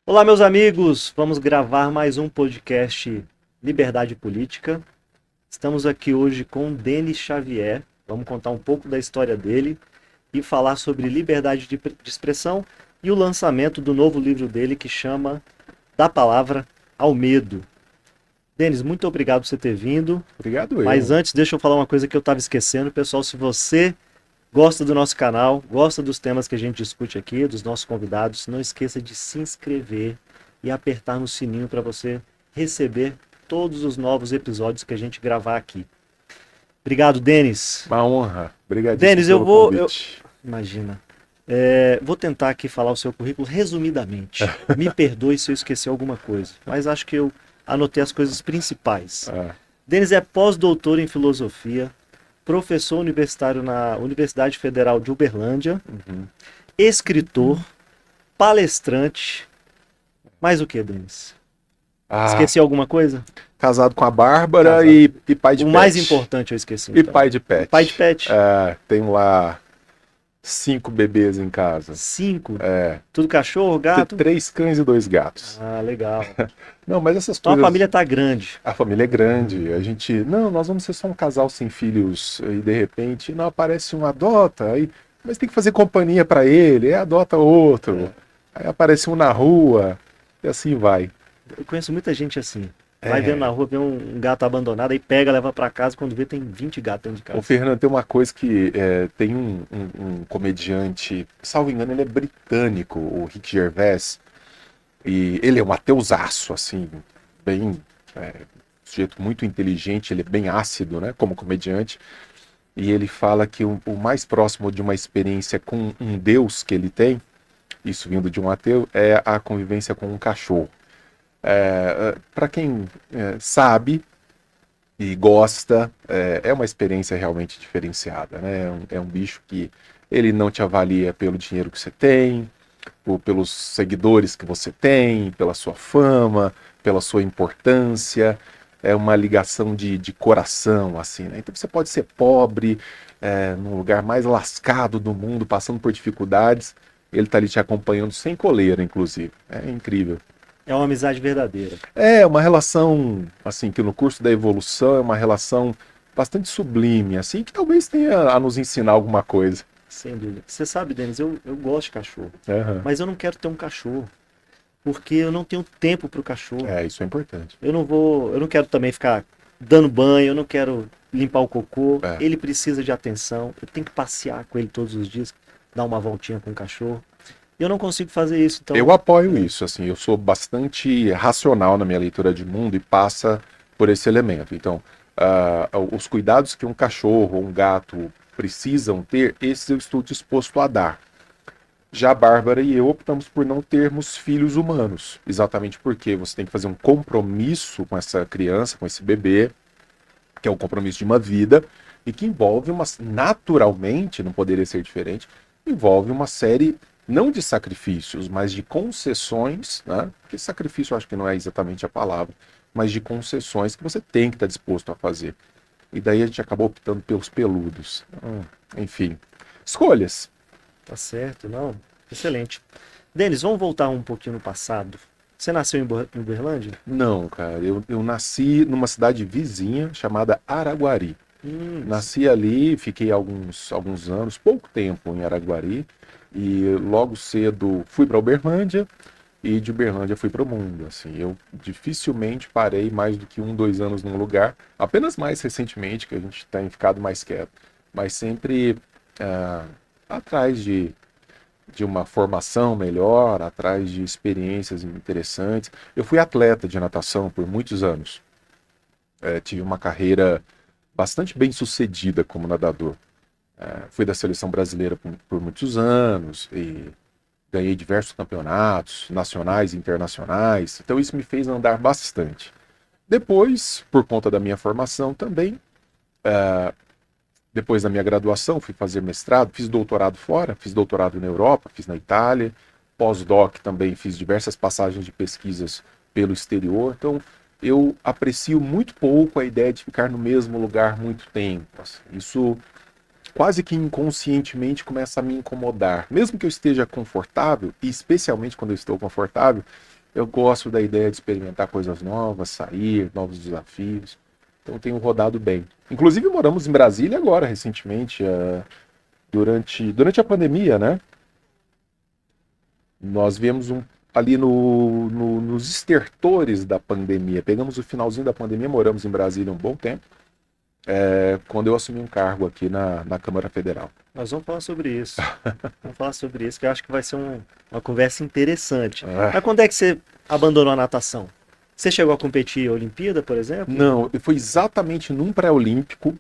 Olá, meus amigos! Vamos gravar mais um podcast Liberdade Política. Estamos aqui hoje com Denis Xavier. Vamos contar um pouco da história dele e falar sobre liberdade de expressão e o lançamento do novo livro dele que chama Da Palavra ao Medo. Denis, muito obrigado por você ter vindo. Obrigado Mas eu. antes, deixa eu falar uma coisa que eu estava esquecendo. Pessoal, se você gosta do nosso canal, gosta dos temas que a gente discute aqui, dos nossos convidados, não esqueça de se inscrever e apertar no sininho para você receber todos os novos episódios que a gente gravar aqui. Obrigado, Denis. Uma honra. Obrigadíssimo Denis, pelo convite. imagina. Vou tentar aqui falar o seu currículo resumidamente. Me perdoe se eu esqueci alguma coisa, mas acho que eu anotei as coisas principais. Ah, Denis é pós-doutor em filosofia, professor universitário na Universidade Federal de Uberlândia, uhum. escritor, palestrante. Mais o que, Denis? Ah, Esqueci alguma coisa? casado com a Bárbara Casado. e pai de O mais pet. importante eu esqueci, E então. pai de O pai de pet. pet. Tenho lá 5 bebês em casa. 5. É, Tudo cachorro, gato? 3 cães e 2 gatos. Ah, legal. Não, mas essas Então a coisas. família tá grande. A família é grande. A gente. Não, nós vamos ser só um casal sem filhos. E de repente, não aparece um adota. Aí, mas tem que fazer companhia para ele. Aí adota outro. Aí aparece um na rua. E assim vai. Eu conheço muita gente assim. Vai vendo na É. rua, vê um gato abandonado, aí pega, leva pra casa, quando vê tem 20 gatos dentro de O casa. Fernando tem uma coisa que tem um comediante, salvo engano, ele é britânico, o Rick Gervais, e ele é um ateusaço, assim, bem, sujeito muito inteligente, ele é bem ácido, né, como comediante, e ele fala que o mais próximo de uma experiência com um Deus que ele tem, isso vindo de um ateu, é a convivência com um cachorro. Para quem sabe, e gosta, é uma experiência realmente diferenciada, né? É um bicho que ele não te avalia pelo dinheiro que você tem, ou pelos seguidores que você tem, pela sua fama, pela sua importância. É uma ligação de coração, assim, né? Então você pode ser pobre, num lugar mais lascado do mundo, passando por dificuldades, ele está ali te acompanhando sem coleira, inclusive. É incrível. É uma amizade verdadeira. É uma relação, assim, que no curso da evolução é uma relação bastante sublime, assim, que talvez tenha a nos ensinar alguma coisa. Sem dúvida. Você sabe, Denis, eu gosto de cachorro. Aham. Mas eu não quero ter um cachorro. Porque eu não tenho tempo pro cachorro. Isso é importante. Eu não quero também ficar dando banho, eu não quero limpar o cocô. É. Ele precisa de atenção. Eu tenho que passear com ele todos os dias, dar uma voltinha com o cachorro. E eu não consigo fazer isso, Eu então. apoio isso, assim, eu sou bastante racional na minha leitura de mundo e passa por esse elemento. Então, os cuidados que um cachorro ou um gato precisam ter, esses eu estou disposto a dar. Já a Bárbara e eu optamos por não termos filhos humanos, exatamente porque você tem que fazer um compromisso com essa criança, com esse bebê, que é o compromisso de uma vida, e que envolve naturalmente, não poderia ser diferente, envolve uma série, não de sacrifícios, mas de concessões, né? Porque sacrifício eu acho que não é exatamente a palavra, mas de concessões que você tem que estar disposto a fazer. E daí a gente acabou optando pelos peludos. Enfim, escolhas. Tá certo, não. Excelente. Denis, vamos voltar um pouquinho no passado. Você nasceu em Uberlândia? Não, cara, eu nasci numa cidade vizinha chamada Araguari. Isso. Nasci ali, fiquei alguns anos, pouco tempo em Araguari, e logo cedo fui para Uberlândia, e de Uberlândia fui para o mundo. Assim, eu dificilmente parei mais do que 2 anos num lugar, apenas mais recentemente que a gente tem ficado mais quieto, mas sempre ah, atrás de uma formação melhor, atrás de experiências interessantes. Eu fui atleta de natação por muitos anos. Tive uma carreira bastante bem sucedida como nadador. Fui da seleção brasileira por muitos anos e ganhei diversos campeonatos nacionais e internacionais. Então isso me fez andar bastante. Depois, por conta da minha formação também, depois da minha graduação, fui fazer mestrado, fiz doutorado fora, fiz doutorado na Europa, fiz na Itália, pós-doc também fiz diversas passagens de pesquisas pelo exterior. Então, eu aprecio muito pouco a ideia de ficar no mesmo lugar muito tempo. Assim. Isso quase que inconscientemente começa a me incomodar. Mesmo que eu esteja confortável, e especialmente quando eu estou confortável, Eu gosto da ideia de experimentar coisas novas, sair, novos desafios. Então tenho rodado bem. Inclusive moramos em Brasília agora, recentemente, durante a pandemia, né? Nós viemos ali nos estertores da pandemia. Pegamos o finalzinho da pandemia, moramos em Brasília um bom tempo, quando eu assumi um cargo aqui na Câmara Federal. Nós vamos falar sobre isso. Vamos falar sobre isso, que eu acho que vai ser uma conversa interessante. Mas quando é que você abandonou a natação? Você chegou a competir em Olimpíada, por exemplo? Não, foi exatamente num pré-olímpico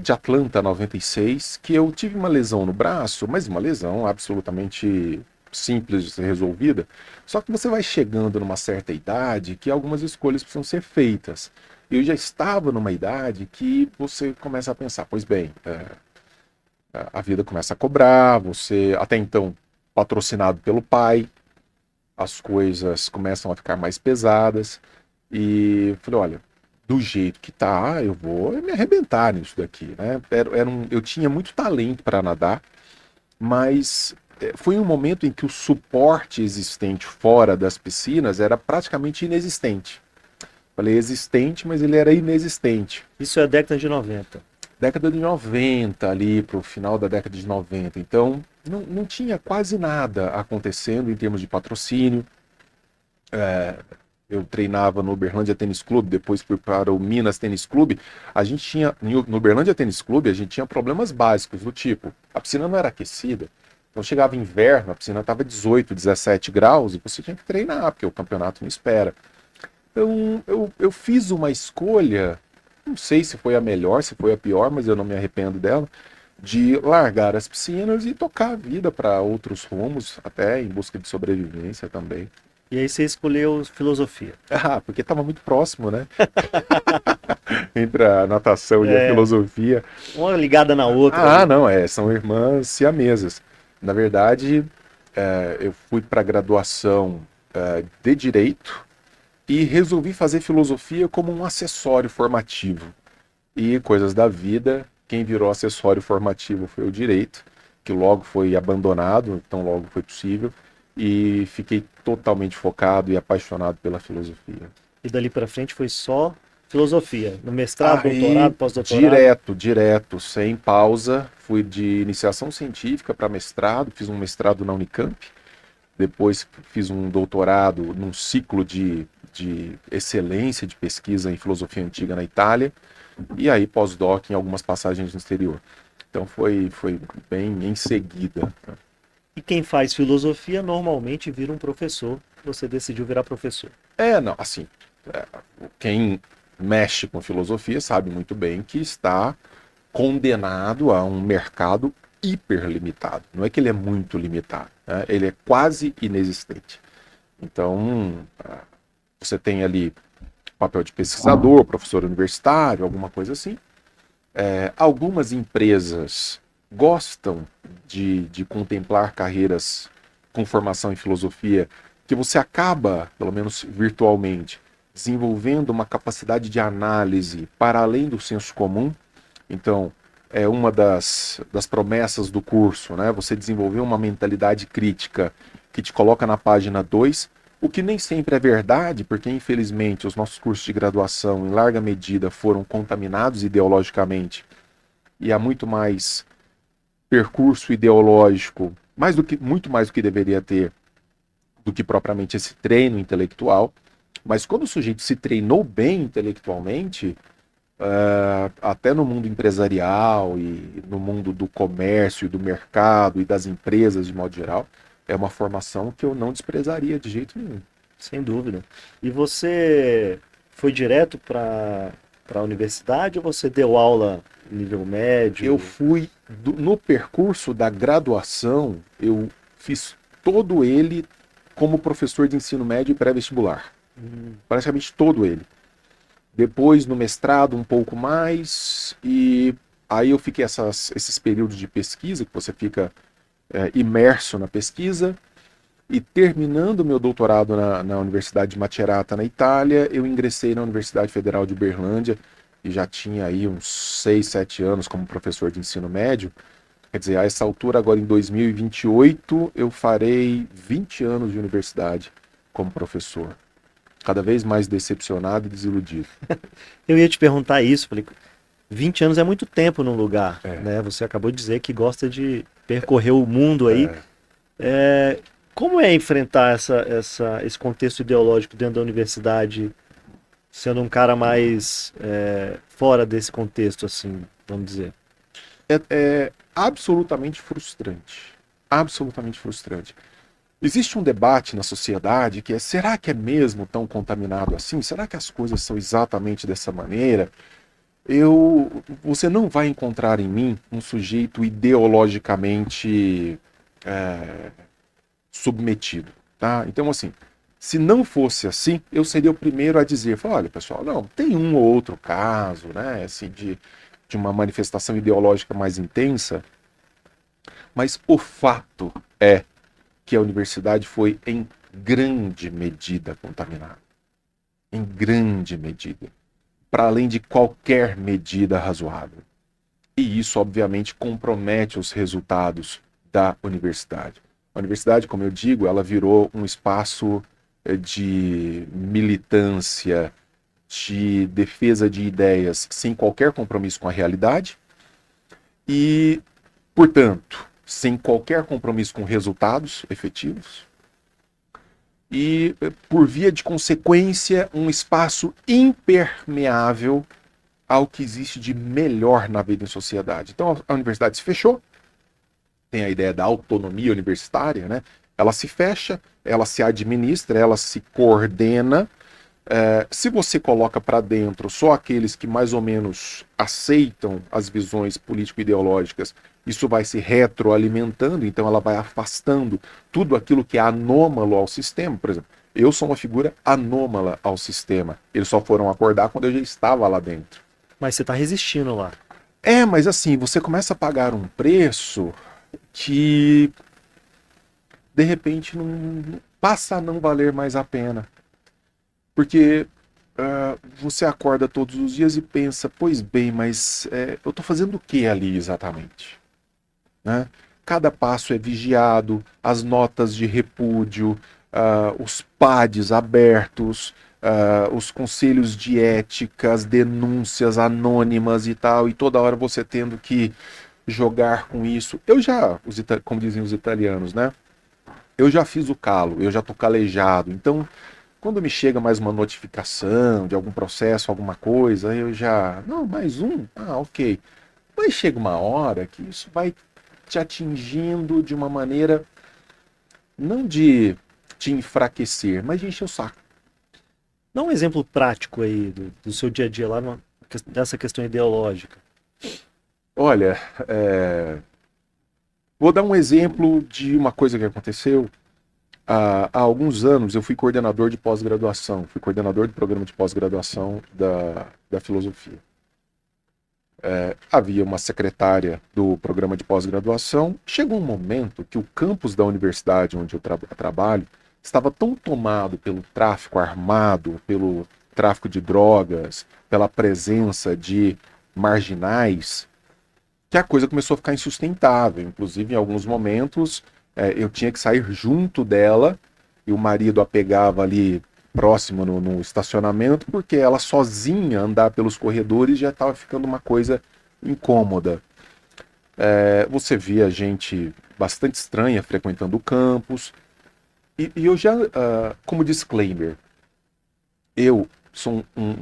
de Atlanta 96 que eu tive uma lesão no braço, mas uma lesão absolutamente simples de ser resolvida. Só que você vai chegando numa certa idade que algumas escolhas precisam ser feitas. Eu já estava numa idade que você começa a pensar, pois bem, a vida começa a cobrar, você até então patrocinado pelo pai, as coisas começam a ficar mais pesadas e falei, olha, do jeito que tá, eu vou me arrebentar nisso daqui, né? Eu tinha muito talento para nadar, mas foi um momento em que o suporte existente fora das piscinas era praticamente inexistente. Falei existente, mas ele era inexistente. Isso é a década de 90. Década de 90, ali para o final da década de 90. Então, não tinha quase nada acontecendo em termos de patrocínio. Eu treinava no Uberlândia Tênis Clube, depois fui para o Minas Tênis Clube. A gente tinha, no Uberlândia Tênis Clube, a gente tinha problemas básicos do tipo, a piscina não era aquecida. Então chegava inverno, a piscina estava 18, 17 graus e você tinha que treinar, porque o campeonato não espera. Então, eu fiz uma escolha, não sei se foi a melhor, se foi a pior, mas eu não me arrependo dela, de largar as piscinas e tocar a vida para outros rumos, até em busca de sobrevivência também. E aí você escolheu filosofia. Ah, porque estava muito próximo, né? Entre a natação e a filosofia. Uma ligada na outra. Ah, não, são irmãs siamesas. Na verdade, eu fui para a graduação de Direito, e resolvi fazer filosofia como um acessório formativo. E coisas da vida, quem virou acessório formativo foi o direito, que logo foi abandonado, então logo foi possível, e fiquei totalmente focado e apaixonado pela filosofia. E dali para frente foi só filosofia, no mestrado, doutorado, pós-doutorado? Direto, sem pausa, fui de iniciação científica para mestrado, fiz um mestrado na Unicamp, depois fiz um doutorado num ciclo de excelência de pesquisa em filosofia antiga na Itália, e aí pós-doc em algumas passagens no exterior. Então foi bem em seguida. E quem faz filosofia normalmente vira um professor. Você decidiu virar professor. Não, assim, quem mexe com filosofia sabe muito bem que está condenado a um mercado hiperlimitado. Não é que ele é muito limitado, né? Ele é quase inexistente. Então, você tem ali papel de pesquisador, professor universitário, alguma coisa assim. Algumas empresas gostam de contemplar carreiras com formação em filosofia, que você acaba, pelo menos virtualmente, desenvolvendo uma capacidade de análise para além do senso comum. Então, é uma das promessas do curso, né? Você desenvolver uma mentalidade crítica que te coloca na página 2, o que nem sempre é verdade, porque infelizmente os nossos cursos de graduação, em larga medida, foram contaminados ideologicamente, e há muito mais percurso ideológico, muito mais do que deveria ter, do que propriamente esse treino intelectual. Mas quando o sujeito se treinou bem intelectualmente, até no mundo empresarial e no mundo do comércio e do mercado e das empresas de modo geral, é uma formação que eu não desprezaria de jeito nenhum. Sem dúvida. E você foi direto para a universidade ou você deu aula nível médio? Eu fui, no percurso da graduação, eu fiz todo ele como professor de ensino médio e pré-vestibular. Praticamente todo ele. Depois, no mestrado, um pouco mais, e aí eu fiquei esses períodos de pesquisa, que você fica imerso na pesquisa, e terminando meu doutorado na Universidade de Macerata, na Itália, eu ingressei na Universidade Federal de Uberlândia, e já tinha aí uns 6, 7 anos como professor de ensino médio. Quer dizer, a essa altura, agora em 2028, eu farei 20 anos de universidade como professor. Cada vez mais decepcionado e desiludido. Eu ia te perguntar isso, falei, 20 anos é muito tempo num lugar, É. né? Você acabou de dizer que gosta de percorrer o mundo aí. É. Como é enfrentar esse contexto ideológico dentro da universidade, sendo um cara mais fora desse contexto, assim, vamos dizer? É absolutamente frustrante. Absolutamente frustrante. Existe um debate na sociedade que é: será que é mesmo tão contaminado assim? Será que as coisas são exatamente dessa maneira? Você não vai encontrar em mim um sujeito ideologicamente submetido, tá? Então, assim, se não fosse assim, eu seria o primeiro a dizer: olha, pessoal, não, tem um ou outro caso, né, assim, de uma manifestação ideológica mais intensa, mas o fato é que a universidade foi em grande medida contaminada. Em grande medida. Para além de qualquer medida razoável. E isso, obviamente, compromete os resultados da universidade. A universidade, como eu digo, ela virou um espaço de militância, de defesa de ideias sem qualquer compromisso com a realidade e, portanto, sem qualquer compromisso com resultados efetivos e, por via de consequência, um espaço impermeável ao que existe de melhor na vida em sociedade. Então a universidade se fechou, tem a ideia da autonomia universitária, né? Ela se fecha, ela se administra, ela se coordena. Se você coloca para dentro só aqueles que mais ou menos aceitam as visões político-ideológicas, isso vai se retroalimentando, então ela vai afastando tudo aquilo que é anômalo ao sistema. Por exemplo, eu sou uma figura anômala ao sistema. Eles só foram acordar quando eu já estava lá dentro. Mas você está resistindo lá. Mas assim, você começa a pagar um preço que de repente não passa a não valer mais a pena. Porque você acorda todos os dias e pensa: pois bem, mas eu estou fazendo o que ali exatamente? Né? Cada passo é vigiado, as notas de repúdio, os PADs abertos, os conselhos de ética, as denúncias anônimas e tal, e toda hora você tendo que jogar com isso. Como dizem os italianos, né? Eu já fiz o calo, eu já tô calejado, então quando me chega mais uma notificação de algum processo, alguma coisa, eu já, não, mais um? Ok. Mas chega uma hora que isso vai te atingindo de uma maneira não de te enfraquecer, mas de encher o saco. Dá um exemplo prático aí do seu dia a dia lá, dessa questão ideológica. Olha, vou dar um exemplo de uma coisa que aconteceu. Há alguns anos eu fui coordenador de pós-graduação, fui coordenador do programa de pós-graduação da filosofia. Havia uma secretária do programa de pós-graduação. Chegou um momento que o campus da universidade onde eu trabalho estava tão tomado pelo tráfico armado, pelo tráfico de drogas, pela presença de marginais, que a coisa começou a ficar insustentável. Inclusive, em alguns momentos, eu tinha que sair junto dela e o marido a pegava ali próximo no estacionamento, porque ela sozinha andar pelos corredores já estava ficando uma coisa incômoda. Você via gente bastante estranha frequentando o campus. E eu já, como disclaimer, eu sou um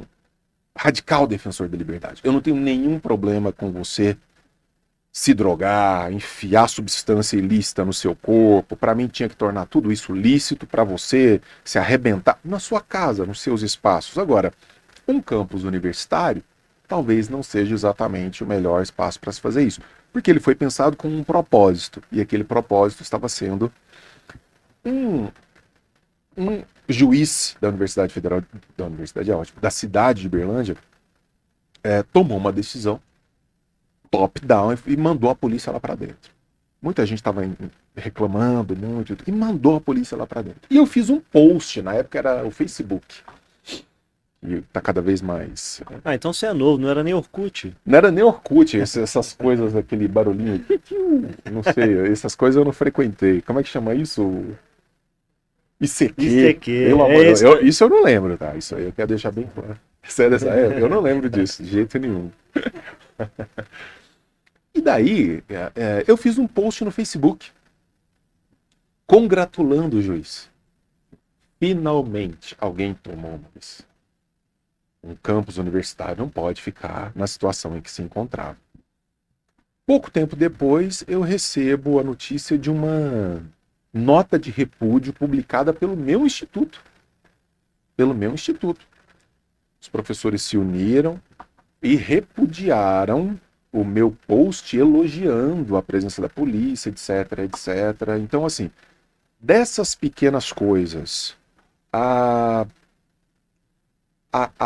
radical defensor da liberdade. Eu não tenho nenhum problema com você se drogar, enfiar substância ilícita no seu corpo. Para mim tinha que tornar tudo isso lícito para você se arrebentar na sua casa, nos seus espaços. Agora, um campus universitário talvez não seja exatamente o melhor espaço para se fazer isso, porque ele foi pensado com um propósito, e aquele propósito estava sendo um juiz da Universidade Federal, da cidade de Uberlândia, tomou uma decisão top-down e mandou a polícia lá para dentro. Muita gente estava reclamando muito e mandou a polícia lá para dentro. E eu fiz um post, na época era o Facebook. E tá cada vez mais. Então você é novo, não era nem Orkut. Não era nem Orkut, essas coisas, aquele barulhinho. Não sei, essas coisas eu não frequentei. Como é que chama isso? ICQ, ICQ, pelo amor é esse. isso eu não lembro, tá? Isso aí eu quero deixar bem claro. Isso é dessa época, eu não lembro disso, de jeito nenhum. E daí, eu fiz um post no Facebook, congratulando o juiz. Finalmente, alguém tomou uma decisão. Um campus universitário não pode ficar na situação em que se encontrava. Pouco tempo depois, eu recebo a notícia de uma nota de repúdio publicada pelo meu instituto. Pelo meu instituto. Os professores se uniram e repudiaram o meu post elogiando a presença da polícia, etc, etc. Então, assim, dessas pequenas coisas a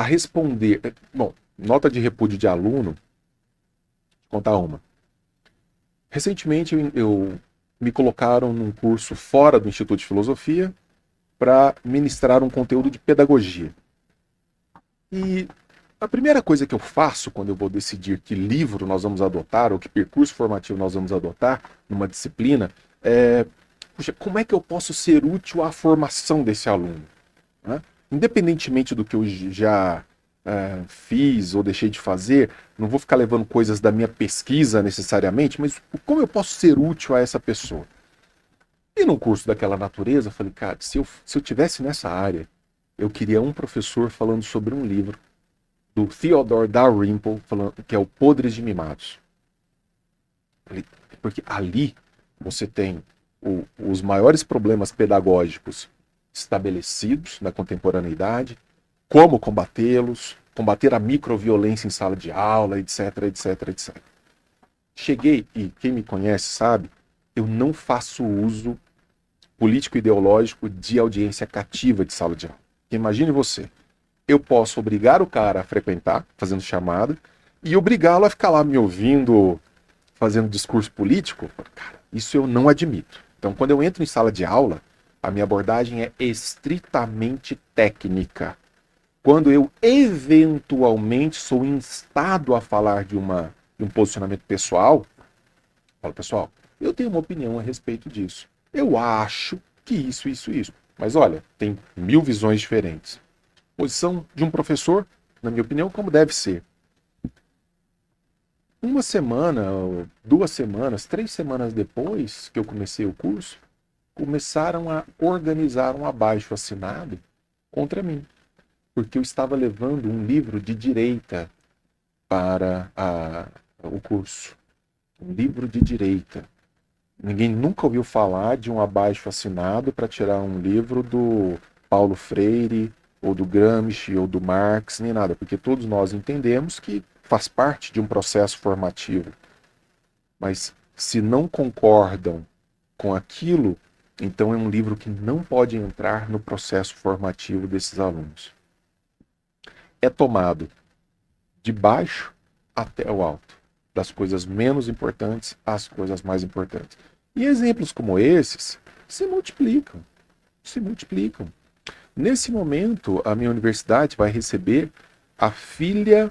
responder... Bom, nota de repúdio de aluno, vou contar uma. Recentemente me colocaram num curso fora do Instituto de Filosofia para ministrar um conteúdo de pedagogia. E a primeira coisa que eu faço quando eu vou decidir que livro nós vamos adotar ou que percurso formativo nós vamos adotar numa disciplina é, puxa, como é que eu posso ser útil à formação desse aluno? Né? Independentemente do que eu já fiz ou deixei de fazer, não vou ficar levando coisas da minha pesquisa necessariamente, mas como eu posso ser útil a essa pessoa? E num curso daquela natureza, eu falei, cara, se eu tivesse nessa área, eu queria um professor falando sobre um livro do Theodore Dalrymple, que é o Podres de Mimados. Porque ali você tem os maiores problemas pedagógicos estabelecidos na contemporaneidade, como combatê-los, combater a microviolência em sala de aula, etc, etc, etc. Cheguei, e quem me conhece sabe, eu não faço uso político-ideológico de audiência cativa de sala de aula. Imagine você, eu posso obrigar o cara a frequentar, fazendo chamada, e obrigá-lo a ficar lá me ouvindo, fazendo discurso político. Cara, isso eu não admito. Então, quando eu entro em sala de aula, a minha abordagem é estritamente técnica. Quando eu eventualmente sou instado a falar de um posicionamento pessoal, falo, pessoal, eu tenho uma opinião a respeito disso. Eu acho que isso. Mas olha, tem 1000 visões diferentes. Posição de um professor, na minha opinião, como deve ser. Uma semana, 2 semanas, 3 semanas depois que eu comecei o curso, começaram a organizar um abaixo-assinado contra mim. Porque eu estava levando um livro de direita para o curso. Um livro de direita. Ninguém nunca ouviu falar de um abaixo-assinado para tirar um livro do Paulo Freire, ou do Gramsci, ou do Marx, nem nada, porque todos nós entendemos que faz parte de um processo formativo. Mas se não concordam com aquilo, então é um livro que não pode entrar no processo formativo desses alunos. É tomado de baixo até o alto, das coisas menos importantes às coisas mais importantes. E exemplos como esses se multiplicam, se multiplicam. Nesse momento, a minha universidade vai receber a filha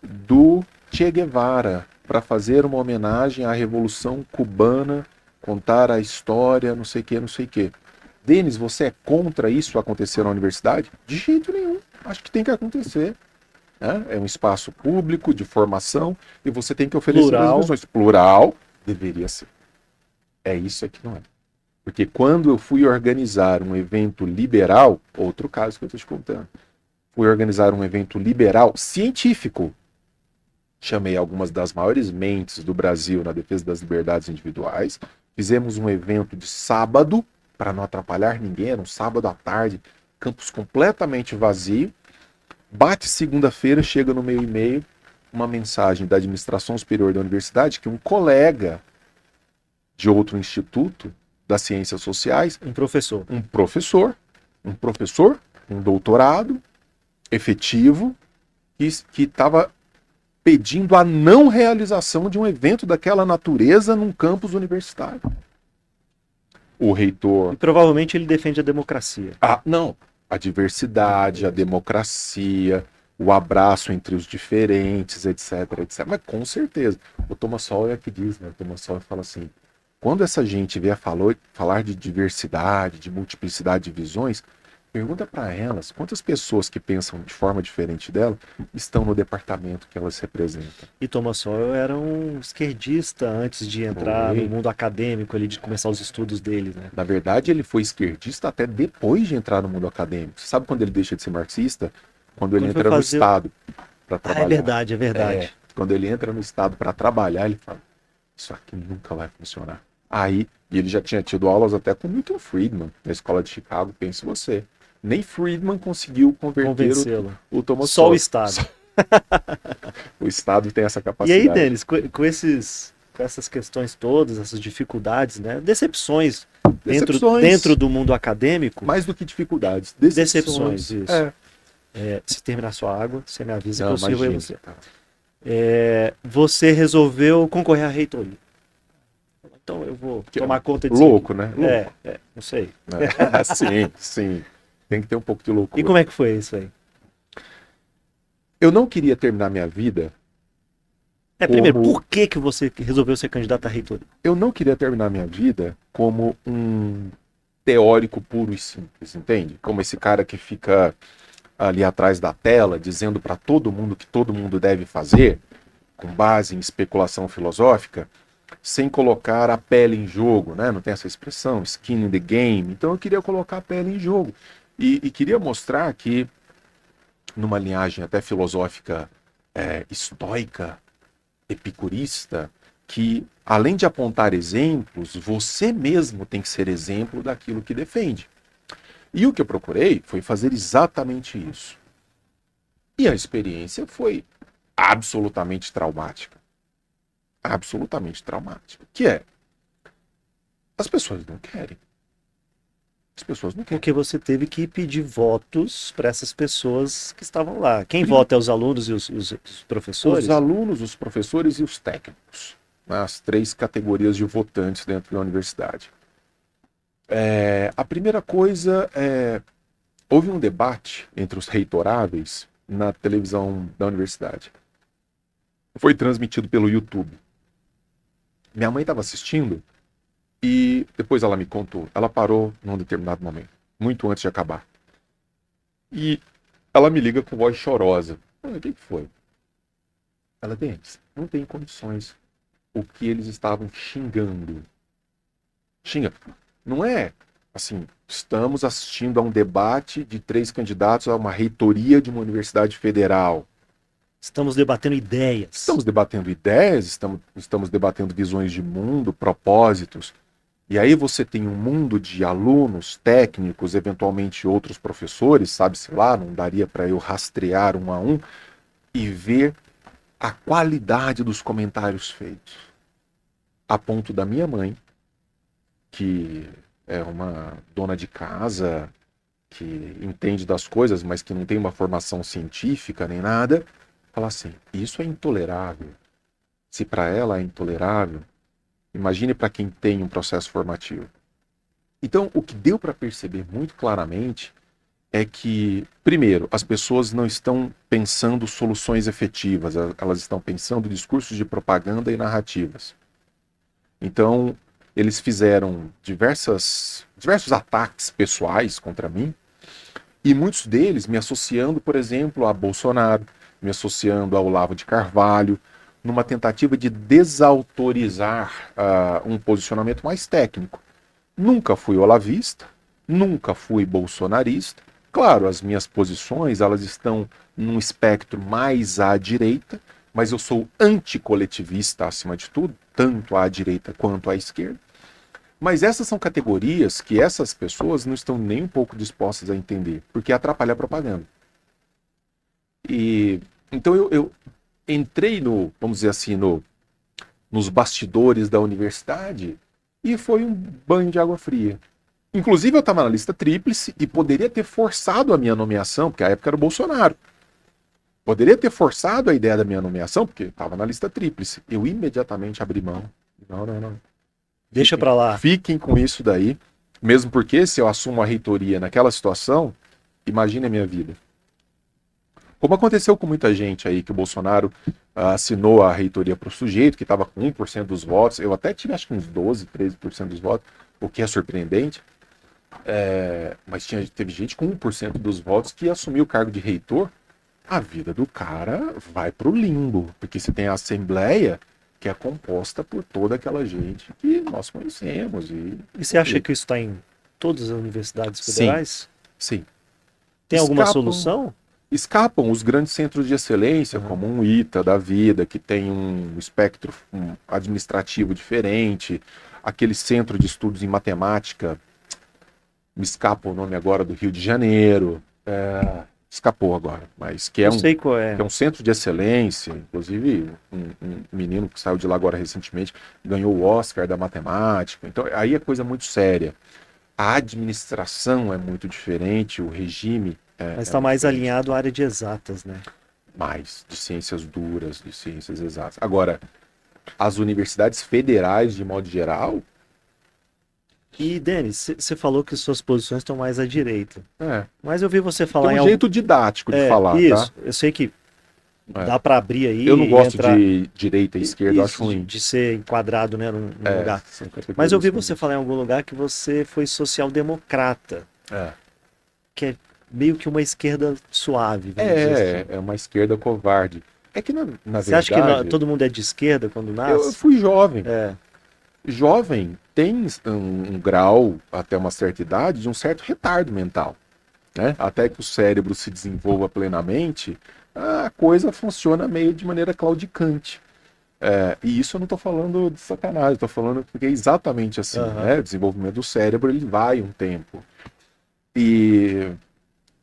do Che Guevara para fazer uma homenagem à Revolução Cubana, contar a história, não sei o que, não sei o que. Denis, você é contra isso acontecer na universidade? De jeito nenhum. Acho que tem que acontecer. Né? É um espaço público, de formação, e você tem que oferecer as visões. Plural deveria ser. É isso aqui, não é? Porque quando eu fui organizar um evento liberal, outro caso que eu estou te contando, fui organizar um evento liberal científico, chamei algumas das maiores mentes do Brasil na defesa das liberdades individuais, fizemos um evento de sábado, para não atrapalhar ninguém, era um sábado à tarde, campus completamente vazio, bate segunda-feira, chega no meio e meio, uma mensagem da administração superior da universidade que um colega de outro instituto das ciências sociais, um professor, um doutorado efetivo, que estava pedindo a não realização de um evento daquela natureza num campus universitário. O reitor... E provavelmente ele defende a democracia. Não. A diversidade, a democracia, o abraço entre os diferentes, etc, etc. Mas com certeza. O Thomas Sowell é que diz, né? O Thomas Sowell fala assim, quando essa gente vier falar de diversidade, de multiplicidade de visões, pergunta para elas quantas pessoas que pensam de forma diferente dela estão no departamento que elas representam. E Thomas Sowell era um esquerdista antes de entrar no Foi. mundo acadêmico, ali, de começar os estudos dele, né? Na verdade, ele foi esquerdista até depois de entrar no mundo acadêmico. Você sabe quando ele deixa de ser marxista? Quando ele Quando foi entra no fazer- Estado para Ah, trabalhar. é verdade, é verdade. É, quando ele entra no Estado para trabalhar, ele fala: isso aqui nunca vai funcionar. Aí, e ele já tinha tido aulas até com Milton Friedman, na escola de Chicago, pense você. Nem Friedman conseguiu converter Convencê-lo. o Thomas Só o Sowell. Estado. O Estado tem essa E capacidade. aí, Denis, com essas questões todas, essas dificuldades, né? Decepções Decepções. dentro do mundo acadêmico, Mais do que dificuldades. decepções, isso. É. Se terminar sua água, você me avisa Não, que eu sirvo aí imagina. você. Você resolveu concorrer à reitoria. Então eu vou tomar conta disso. Louco, né? Louco. Não sei. Sim, sim. Tem que ter um pouco de loucura. E como é que foi isso aí? Eu não queria terminar minha vida. Primeiro, por que você resolveu ser candidato à reitoria? Eu não queria terminar minha vida como um teórico puro e simples, entende? Como esse cara que fica ali atrás da tela dizendo para todo mundo que todo mundo deve fazer, com base em especulação filosófica, sem colocar a pele em jogo, né? Não tem essa expressão, skin in the game. Então eu queria colocar a pele em jogo. E queria mostrar que, numa linhagem até filosófica estoica, epicurista, que além de apontar exemplos, você mesmo tem que ser exemplo daquilo que defende. E o que eu procurei foi fazer exatamente isso. E a experiência foi absolutamente traumática. Absolutamente traumática. Que é, as pessoas não querem. As pessoas não querem. Porque você teve que pedir votos para essas pessoas que estavam lá. Quem vota é os alunos e os professores? Os alunos, os professores e os técnicos. As 3 categorias de votantes dentro da universidade. A primeira coisa é... Houve um debate entre os reitoráveis na televisão da universidade. Foi transmitido pelo YouTube. Minha mãe estava assistindo e depois ela me contou. Ela parou num determinado momento, muito antes de acabar. E ela me liga com voz chorosa. O que foi? Ela, Denis, não tem condições. O que eles estavam xingando. Xinga. Não é assim, estamos assistindo a um debate de 3 candidatos a uma reitoria de uma universidade federal. Estamos debatendo ideias. Estamos debatendo ideias, estamos debatendo visões de mundo, propósitos. E aí você tem um mundo de alunos, técnicos, eventualmente outros professores, sabe-se lá, não daria para eu rastrear um a um, e ver a qualidade dos comentários feitos. A ponto da minha mãe, que é uma dona de casa, que entende das coisas, mas que não tem uma formação científica nem nada, falar assim, isso é intolerável. Se para ela é intolerável, imagine para quem tem um processo formativo. Então, o que deu para perceber muito claramente é que, primeiro, as pessoas não estão pensando soluções efetivas, elas estão pensando discursos de propaganda e narrativas. Então, eles fizeram diversos ataques pessoais contra mim, e muitos deles me associando, por exemplo, a Bolsonaro, me associando ao Olavo de Carvalho, numa tentativa de desautorizar um posicionamento mais técnico. Nunca fui olavista, nunca fui bolsonarista. Claro, as minhas posições elas estão num espectro mais à direita, mas eu sou anticoletivista acima de tudo, tanto à direita quanto à esquerda. Mas essas são categorias que essas pessoas não estão nem um pouco dispostas a entender, porque atrapalha a propaganda. E então eu entrei vamos dizer assim, nos bastidores da universidade e foi um banho de água fria. Inclusive eu estava na lista tríplice e poderia ter forçado a minha nomeação, porque a época era o Bolsonaro. Poderia ter forçado a ideia da minha nomeação, porque estava na lista tríplice. Eu imediatamente abri mão. Não. Deixa para lá. Fiquem com isso daí. Mesmo porque se eu assumo a reitoria naquela situação, imagine a minha vida. Como aconteceu com muita gente aí, que o Bolsonaro assinou a reitoria para o sujeito, que estava com 1% dos votos. Eu até tive, acho que uns 12, 13% dos votos, o que é surpreendente. Mas teve gente com 1% dos votos que assumiu o cargo de reitor. A vida do cara vai para o limbo, porque você tem a Assembleia, que é composta por toda aquela gente que nós conhecemos. E você acha que isso está em todas as universidades Sim, federais? sim. Tem alguma Escapam, solução? escapam os grandes centros de excelência, Uhum. como um ITA da vida, que tem um espectro administrativo diferente, aquele centro de estudos em matemática, me escapa o nome agora, do Rio de Janeiro, escapou agora, mas Eu sei qual que é. é um centro de excelência, inclusive um menino que saiu de lá agora recentemente ganhou o Oscar da matemática, então aí é coisa muito séria. A administração é muito diferente, o regime Mas é está muito mais diferente. alinhado à área de exatas, né? Mais de ciências duras, de ciências exatas. Agora, as universidades federais, de modo geral, E, Denis, você falou que suas posições estão mais à direita. é, Mas eu vi você tem falar um em algo. jeito didático de É, falar, tá? isso. Eu sei que É. dá para abrir Eu não aí e gosto entrar. de direita e esquerda, eu acho Isso, ruim. de ser enquadrado, né, num lugar. São Mas eu vi categorias você ruins. falar em algum lugar que você foi social-democrata, É. que é meio que uma esquerda suave, vamos dizer assim. É uma esquerda covarde. É que, na Você acha que verdade, todo mundo é de esquerda quando eu nasce? fui jovem. É, Jovem tem um grau, até uma certa idade, de um certo retardo mental. Né? Até que o cérebro se desenvolva plenamente, a coisa funciona meio de maneira claudicante. E isso eu não estou falando de sacanagem, estou falando porque é exatamente assim. aham. Né? O desenvolvimento do cérebro ele vai um tempo. E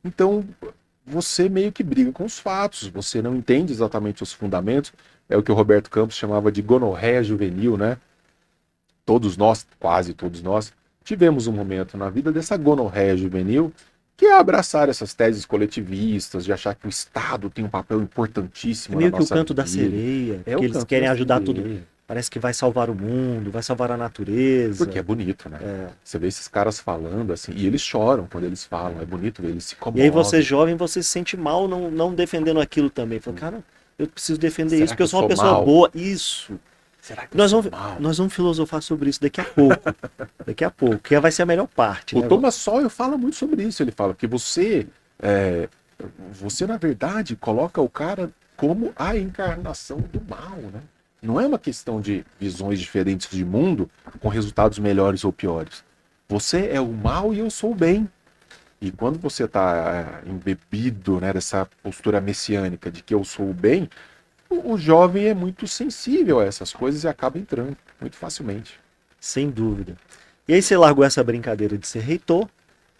então você meio que briga com os fatos, você não entende exatamente os fundamentos. É o que o Roberto Campos chamava de gonorreia juvenil, né? Todos nós, quase todos nós, tivemos um momento na vida dessa gonorreia juvenil, que é abraçar essas teses coletivistas, de achar que o Estado tem um papel É importantíssimo na meio que o nossa canto da vida. sereia, É que o eles canto da querem ajudar tudo. sereia. Parece que vai salvar o mundo, vai salvar a Porque é natureza. bonito, né? É. Você vê esses caras falando assim, e eles choram quando eles falam, é bonito ver, eles se E aí você, comovem. jovem, você se sente mal não defendendo aquilo também. Fala, cara, eu preciso defender isso, Será porque que eu eu sou uma sou pessoa mal? boa. Isso. Será que eu Nós sou vamos, mal? nós vamos filosofar sobre isso daqui a pouco. Daqui a pouco, que vai ser a melhor parte, O né? Thomas Sowell fala muito sobre isso. Ele fala que é, você na verdade coloca o cara como a encarnação do mal, né? Não é uma questão de visões diferentes de mundo com resultados melhores ou piores. Você é o mal e eu sou o bem. E quando você está embebido, né, dessa postura messiânica de que eu sou o bem, o jovem é muito sensível a essas coisas e acaba entrando muito facilmente. Sem dúvida. E aí você largou essa brincadeira de ser reitor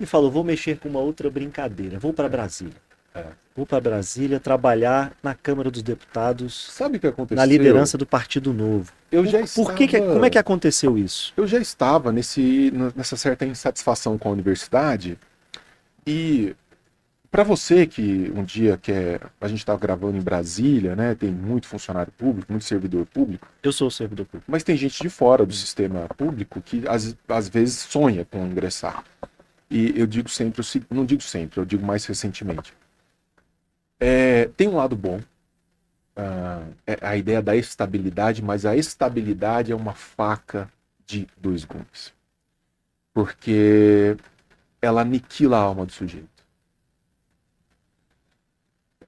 e falou, vou mexer com uma outra brincadeira, vou para Brasília. É. Vou para Brasília trabalhar na Câmara dos Deputados, Sabe o que na aconteceu? liderança do Partido Novo. Eu já Como é que estava aconteceu isso? Eu já estava nessa certa insatisfação com a universidade e para você que um dia a gente estava gravando em Brasília, né? Tem muito funcionário público, muito servidor público, Eu sou o servidor público. mas tem gente de fora do sistema público que às vezes sonha com ingressar. E eu digo sempre, não digo sempre, eu digo mais recentemente. Tem um lado bom, é a ideia da estabilidade, mas a estabilidade é uma faca de dois gumes. Porque ela aniquila a alma do sujeito.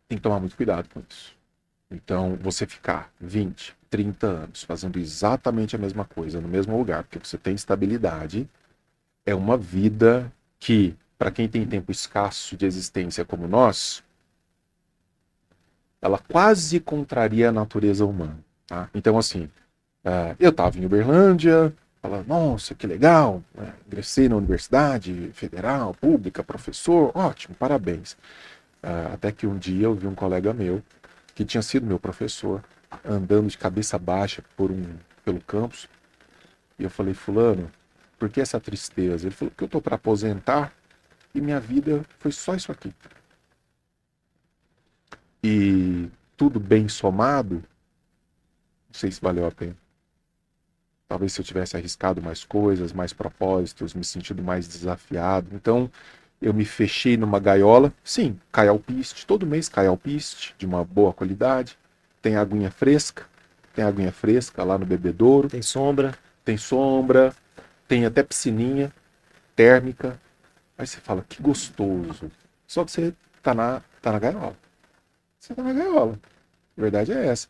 Tem que tomar muito cuidado com isso. Então, você ficar 20, 30 anos fazendo exatamente a mesma coisa no mesmo lugar, porque você tem estabilidade, é uma vida que, para quem tem tempo escasso de existência como nós, ela quase contraria a natureza humana. Tá? Então, assim, eu estava em Uberlândia, falando, nossa, que legal, né? Ingressei na universidade federal, pública, professor, ótimo, parabéns. Até que um dia eu vi um colega meu, que tinha sido meu professor, andando de cabeça baixa pelo campus, e eu falei, fulano, por que essa tristeza? Ele falou, porque eu estou para aposentar e minha vida foi só isso aqui. E tudo bem somado, não sei se valeu a pena. Talvez se eu tivesse arriscado mais coisas, mais propósitos, me sentido mais desafiado. Então, eu me fechei numa gaiola. Sim, cai alpiste. Todo mês cai alpiste, de uma boa qualidade. tem aguinha fresca, lá no bebedouro, Tem sombra. tem sombra, tem até piscininha térmica. Aí você fala, que gostoso. Só que você tá na gaiola. Você tá na gaiola. A verdade é essa.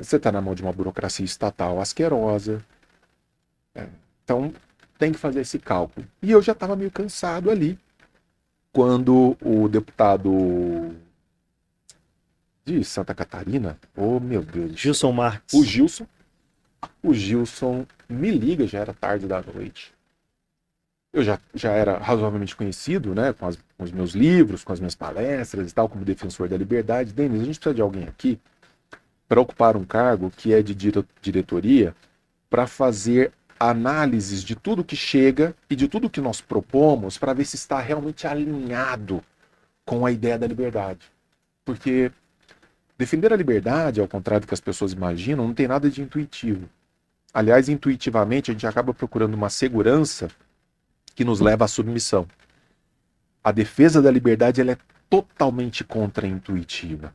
Você tá na mão de uma burocracia estatal asquerosa. Então, tem que fazer esse cálculo. E eu já estava meio cansado ali, quando o deputado de Santa Catarina, oh meu Deus do céu, Gilson Marques. o Gilson me liga, já era tarde da noite. Eu já era razoavelmente conhecido, né, com os meus livros, com as minhas palestras e tal, como defensor da liberdade. Denis, a gente precisa de alguém aqui para ocupar um cargo que é de diretoria para fazer análises de tudo que chega e de tudo que nós propomos para ver se está realmente alinhado com a ideia da liberdade. Porque defender a liberdade, ao contrário do que as pessoas imaginam, não tem nada de intuitivo. Aliás, intuitivamente, a gente acaba procurando uma segurança que nos leva à submissão. A defesa da liberdade ela é totalmente contraintuitiva.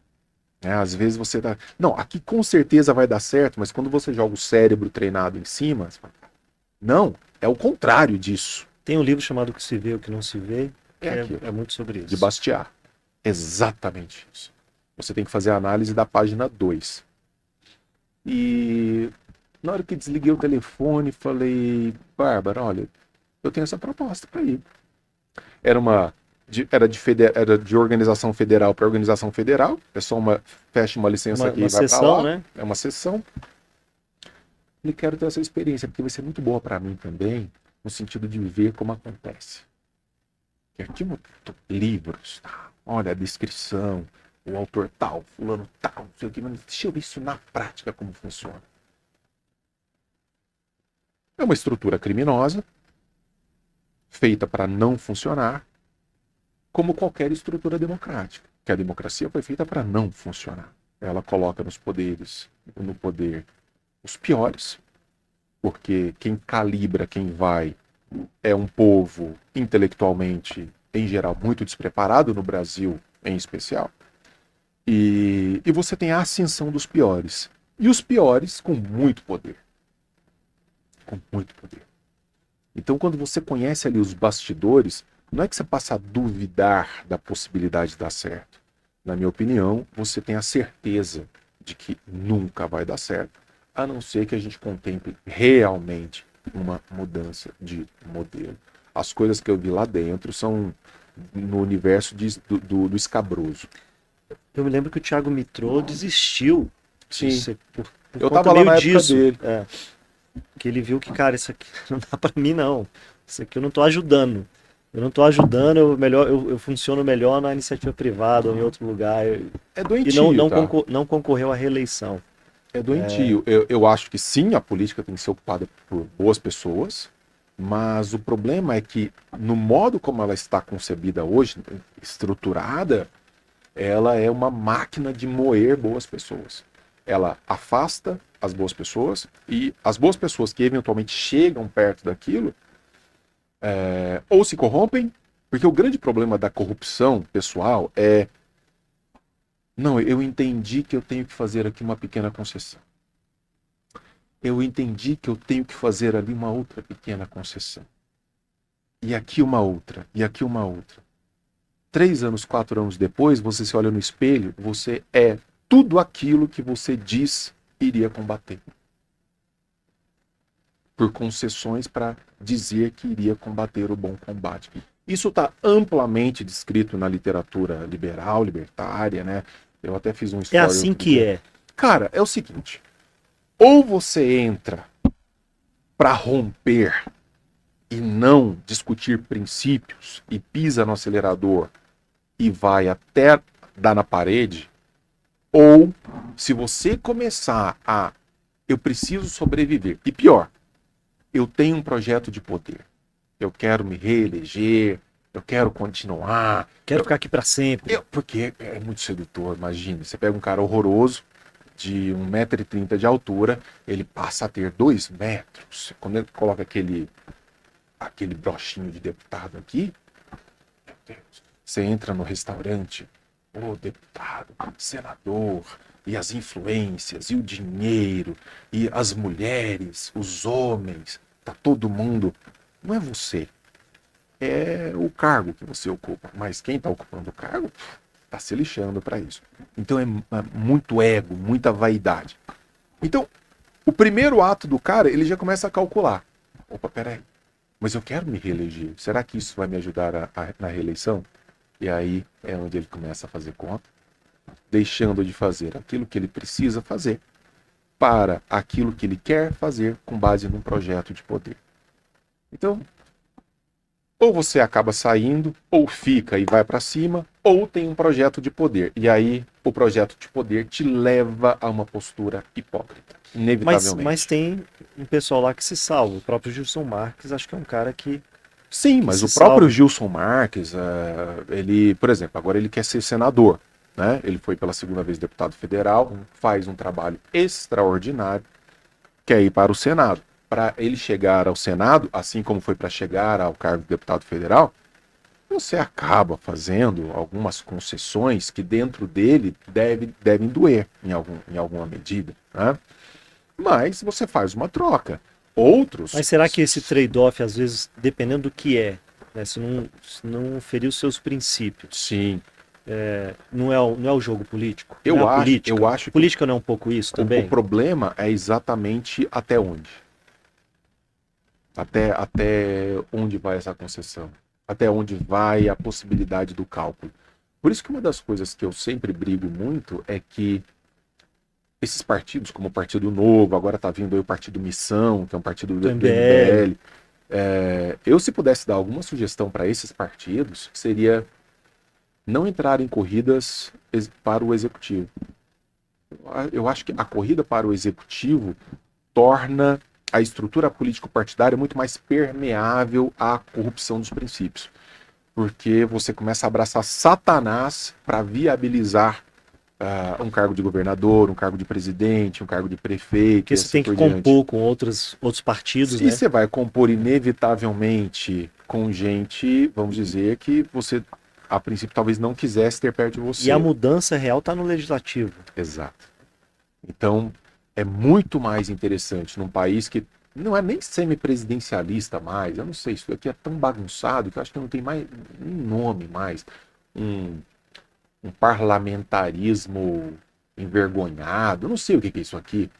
Às vezes você dá. Não, aqui com certeza vai dar certo, mas quando você joga o cérebro treinado em cima, você fala, não, é o contrário disso. Tem um livro chamado O que se vê, o que não se vê, que É muito sobre isso. De Bastiat. Exatamente isso. Você tem que fazer a análise da página 2. E na hora que desliguei o telefone, falei, Bárbara, olha, eu tenho essa proposta para ir. Era de organização federal para organização federal. É só fecha uma licença aqui e vai para lá. Né? É uma sessão. E quero ter essa experiência, porque vai ser muito boa para mim também, no sentido de ver como acontece. Eu tinha livros, tá? Olha a descrição, o autor tal, fulano tal, não sei o que, mas deixa eu ver isso na prática como funciona. É uma estrutura criminosa, feita para não funcionar, como qualquer estrutura democrática. Que a democracia foi feita para não funcionar. Ela coloca no poder os piores, porque quem calibra, quem vai, é um povo intelectualmente, em geral, muito despreparado, no Brasil em especial. E você tem a ascensão dos piores. E os piores com muito poder. Com muito poder. Então, quando você conhece ali os bastidores, não é que você passa a duvidar da possibilidade de dar certo. Na minha opinião, você tem a certeza de que nunca vai dar certo, a não ser que a gente contemple realmente uma mudança de modelo. As coisas que eu vi lá dentro são no universo do escabroso. Eu me lembro que o Thiago Mitrô desistiu. Sim. Por eu estava lá na época disso. dele. Que ele viu que, cara, isso aqui não dá pra mim, não. Isso aqui eu não tô ajudando. Eu não tô ajudando, eu funciono melhor na iniciativa privada ou em outro lugar. É doentio, e não concorreu à reeleição. É doentio. Eu acho que sim, a política tem que ser ocupada por boas pessoas, mas o problema é que, no modo como ela está concebida hoje, estruturada, ela é uma máquina de moer boas pessoas. Ela afasta as boas pessoas e as boas pessoas que eventualmente chegam perto daquilo ou se corrompem, porque o grande problema da corrupção pessoal é não, eu entendi que eu tenho que fazer aqui uma pequena concessão. Eu entendi que eu tenho que fazer ali uma outra pequena concessão. E aqui uma outra, e aqui uma outra. 3 anos, 4 anos depois, você se olha no espelho, você é tudo aquilo que você diz iria combater. Por concessões para dizer que iria combater o bom combate. Isso está amplamente descrito na literatura liberal, libertária, né? Eu até fiz um story. É assim que é. Cara, é o seguinte. Ou você entra para romper e não discutir princípios e pisa no acelerador e vai até dar na parede, ou se você começar a eu preciso sobreviver, e pior, eu tenho um projeto de poder, eu quero me reeleger, eu quero continuar, quero ficar aqui para sempre. Porque é muito sedutor, imagine, você pega um cara horroroso, de 1,30 m de altura, ele passa a ter 2 metros. Quando ele coloca aquele brochinho de deputado aqui, meu Deus, você entra no restaurante, deputado, senador, e as influências, e o dinheiro, e as mulheres, os homens, tá todo mundo. Não é você, é o cargo que você ocupa. Mas quem está ocupando o cargo está se lixando para isso. Então é muito ego, muita vaidade. Então, o primeiro ato do cara, ele já começa a calcular. Opa, peraí, mas eu quero me reeleger. Será que isso vai me ajudar na reeleição? E aí é onde ele começa a fazer conta, deixando de fazer aquilo que ele precisa fazer para aquilo que ele quer fazer com base num projeto de poder. Então, ou você acaba saindo, ou fica e vai para cima, ou tem um projeto de poder. E aí o projeto de poder te leva a uma postura hipócrita, inevitavelmente. Mas tem um pessoal lá que se salva. O próprio Gilson Marques, acho que é um cara que Sim, mas o próprio Gilson Marques, ele, por exemplo, agora ele quer ser senador, né? Ele foi pela segunda vez deputado federal, faz um trabalho extraordinário, quer ir para o Senado. Para ele chegar ao Senado, assim como foi para chegar ao cargo de deputado federal, você acaba fazendo algumas concessões que dentro dele devem doer em alguma medida, né? Mas você faz uma troca. Outros... Mas será que esse trade-off, às vezes, dependendo do que é, né, se não ferir os seus princípios, Sim. Não é o jogo político? Eu acho que política não é um pouco isso também? O problema é exatamente até onde. Até onde vai essa concessão. Até onde vai a possibilidade do cálculo. Por isso que uma das coisas que eu sempre brigo muito é que esses partidos, como o Partido Novo, agora está vindo aí o Partido Missão, que é um partido do MBL. Eu, se pudesse dar alguma sugestão para esses partidos, seria não entrar em corridas para o executivo. Eu acho que a corrida para o executivo torna a estrutura político-partidária muito mais permeável à corrupção dos princípios. Porque você começa a abraçar Satanás para viabilizar um cargo de governador, um cargo de presidente, um cargo de prefeito. Porque você tem que compor com outros partidos, né? E você vai compor inevitavelmente com gente, vamos dizer, que você, a princípio, talvez não quisesse ter perto de você. E a mudança real está no legislativo. Exato. Então, é muito mais interessante num país que não é nem semipresidencialista mais, eu não sei, isso aqui é tão bagunçado que eu acho que não tem mais nem nome mais. Um parlamentarismo envergonhado, eu não sei o que é isso aqui,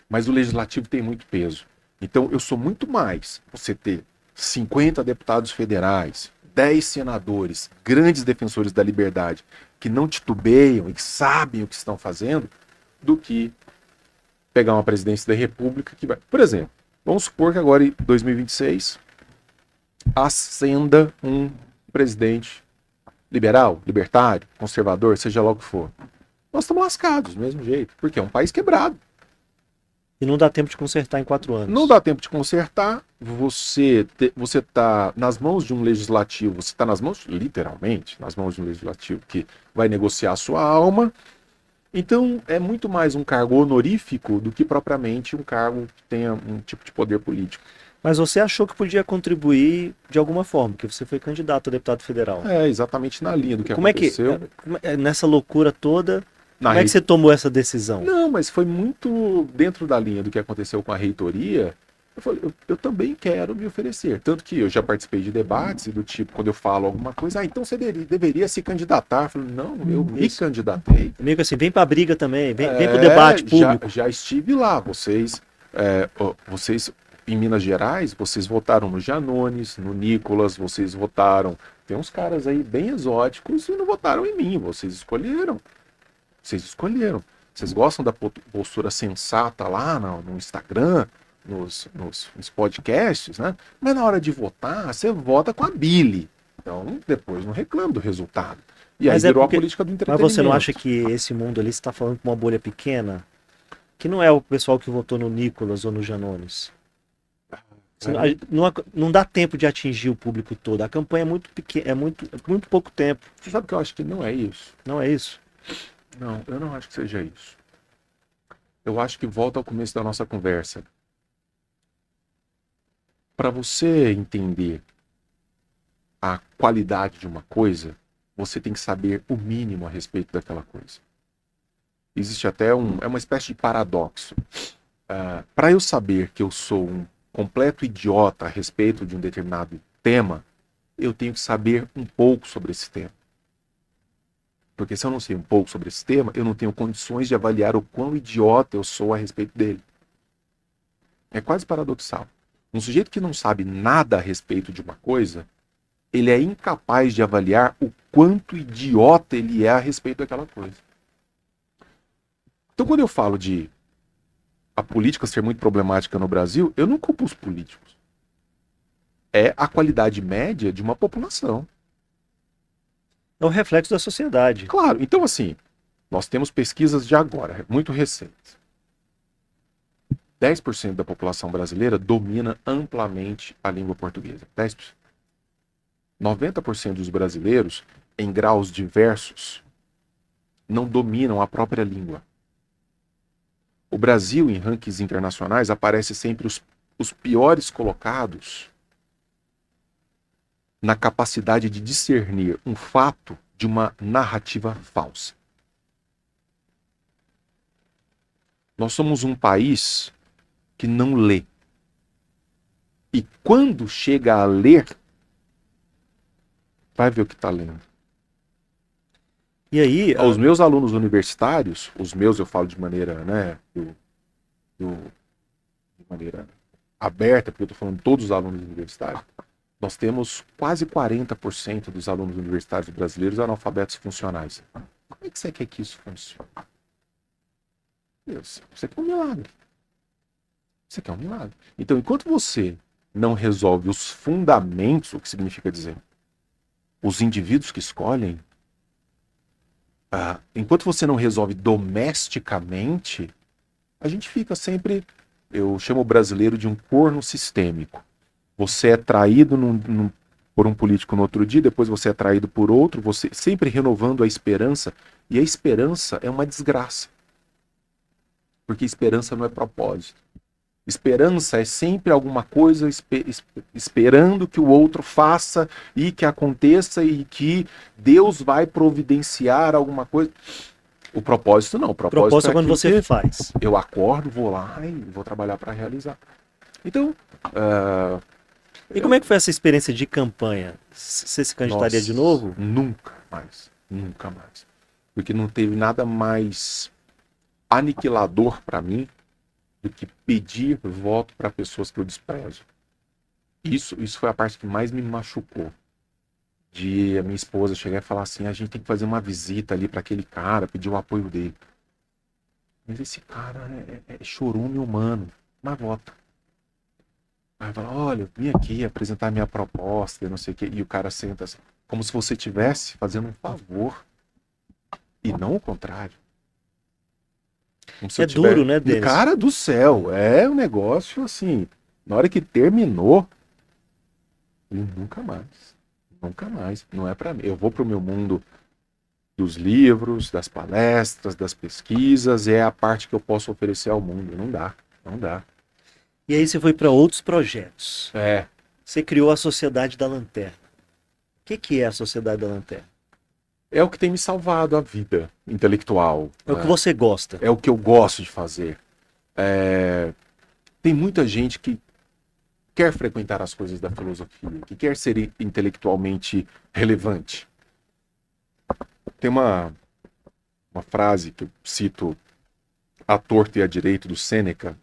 mas o legislativo tem muito peso. Então eu sou muito mais você ter 50 deputados federais, 10 senadores, grandes defensores da liberdade, que não titubeiam e que sabem o que estão fazendo, do que pegar uma presidência da República que vai... Por exemplo, vamos supor que agora em 2026 ascenda um presidente liberal, libertário, conservador, seja lá o que for. Nós estamos lascados do mesmo jeito, porque é um país quebrado. E não dá tempo de consertar em 4 anos. Não dá tempo de consertar, você está nas mãos de um legislativo, você está nas mãos, literalmente, nas mãos de um legislativo que vai negociar a sua alma. Então é muito mais um cargo honorífico do que propriamente um cargo que tenha um tipo de poder político. Mas você achou que podia contribuir de alguma forma, que você foi candidato a deputado federal. É, exatamente na linha do que como aconteceu. Nessa loucura toda, como é que você tomou essa decisão? Não, mas foi muito dentro da linha do que aconteceu com a reitoria. Eu falei, eu também quero me oferecer. Tanto que eu já participei de debates e do tipo, quando eu falo alguma coisa, então você deveria se candidatar. Eu falei, não, eu me candidatei. Amigo, assim, vem pra briga também, vem pro debate público. Já estive lá, vocês em Minas Gerais, vocês votaram no Janones, no Nicolas, vocês votaram... Tem uns caras aí bem exóticos e não votaram em mim, vocês escolheram. Vocês gostam da postura sensata lá no Instagram, nos podcasts, né? Mas na hora de votar, você vota com a bile. Então, depois não reclama do resultado. E aí virou a política do entretenimento. Mas você não acha que esse mundo ali, você está falando com uma bolha pequena? Que não é o pessoal que votou no Nicolas ou no Janones? Não dá tempo de atingir o público todo. A campanha é muito pequena, é muito pouco tempo. Você sabe que eu acho que não é isso? Não é isso? Não, eu não acho que seja isso. Eu acho que volta ao começo da nossa conversa. Para você entender a qualidade de uma coisa, você tem que saber o mínimo a respeito daquela coisa. existe até é uma espécie de paradoxo. Para eu saber que eu sou um completo idiota a respeito de um determinado tema, eu tenho que saber um pouco sobre esse tema. Porque se eu não sei um pouco sobre esse tema, eu não tenho condições de avaliar o quão idiota eu sou a respeito dele. É quase paradoxal. Um sujeito que não sabe nada a respeito de uma coisa, ele é incapaz de avaliar o quanto idiota ele é a respeito daquela coisa. Então, quando eu falo de a política ser muito problemática no Brasil, eu não culpo os políticos. É a qualidade média de uma população. É o reflexo da sociedade. Claro, então assim, nós temos pesquisas de agora, muito recentes. 10% da população brasileira domina amplamente a língua portuguesa. 10%. 90% dos brasileiros, em graus diversos, não dominam a própria língua. O Brasil, em rankings internacionais, aparece sempre os piores colocados na capacidade de discernir um fato de uma narrativa falsa. Nós somos um país que não lê. E quando chega a ler, vai ver o que está lendo. E aí, Os meus alunos universitários, os meus eu falo de maneira, né, de maneira aberta, porque eu estou falando de todos os alunos universitários, nós temos quase 40% dos alunos universitários brasileiros analfabetos funcionais. Como é que você quer que isso funcione? Deus, você quer um milagre. Você quer um milagre. Então, enquanto você não resolve os fundamentos, o que significa dizer, os indivíduos que escolhem, enquanto você não resolve domesticamente, a gente fica sempre, eu chamo o brasileiro de um corno sistêmico. Você é traído por um político no outro dia, depois você é traído por outro, você sempre renovando a esperança, e a esperança é uma desgraça. Porque esperança não é propósito. Esperança é sempre alguma coisa esperando que o outro faça e que aconteça e que Deus vai providenciar alguma coisa. O propósito não. O propósito é quando você faz. Eu acordo, vou lá e vou trabalhar para realizar. Então... E como é que foi essa experiência de campanha? Você se candidataria de novo? Nunca mais. Nunca mais. Porque não teve nada mais aniquilador para mim do que pedir voto para pessoas que eu desprezo. Isso foi a parte que mais me machucou. De a minha esposa chegar e falar assim, a gente tem que fazer uma visita ali para aquele cara, pedir o apoio dele. Mas esse cara é chorume humano, mas vota. Aí fala, olha, eu vim aqui apresentar minha proposta, não sei o quê. E o cara senta assim, como se você estivesse fazendo um favor. E não o contrário. É duro, né, Denis? Cara do céu, é um negócio assim. Na hora que terminou, nunca mais. Nunca mais. Não é pra mim. Eu vou pro meu mundo dos livros, das palestras, das pesquisas. É a parte que eu posso oferecer ao mundo. Não dá. Não dá. E aí você foi para outros projetos. É. Você criou a Sociedade da Lanterna. O que é a Sociedade da Lanterna? É o que tem me salvado a vida intelectual. É o que você gosta. É o que eu gosto de fazer. Tem muita gente que quer frequentar as coisas da filosofia, que quer ser intelectualmente relevante. Tem uma frase que eu cito à torta e à direita do Sêneca.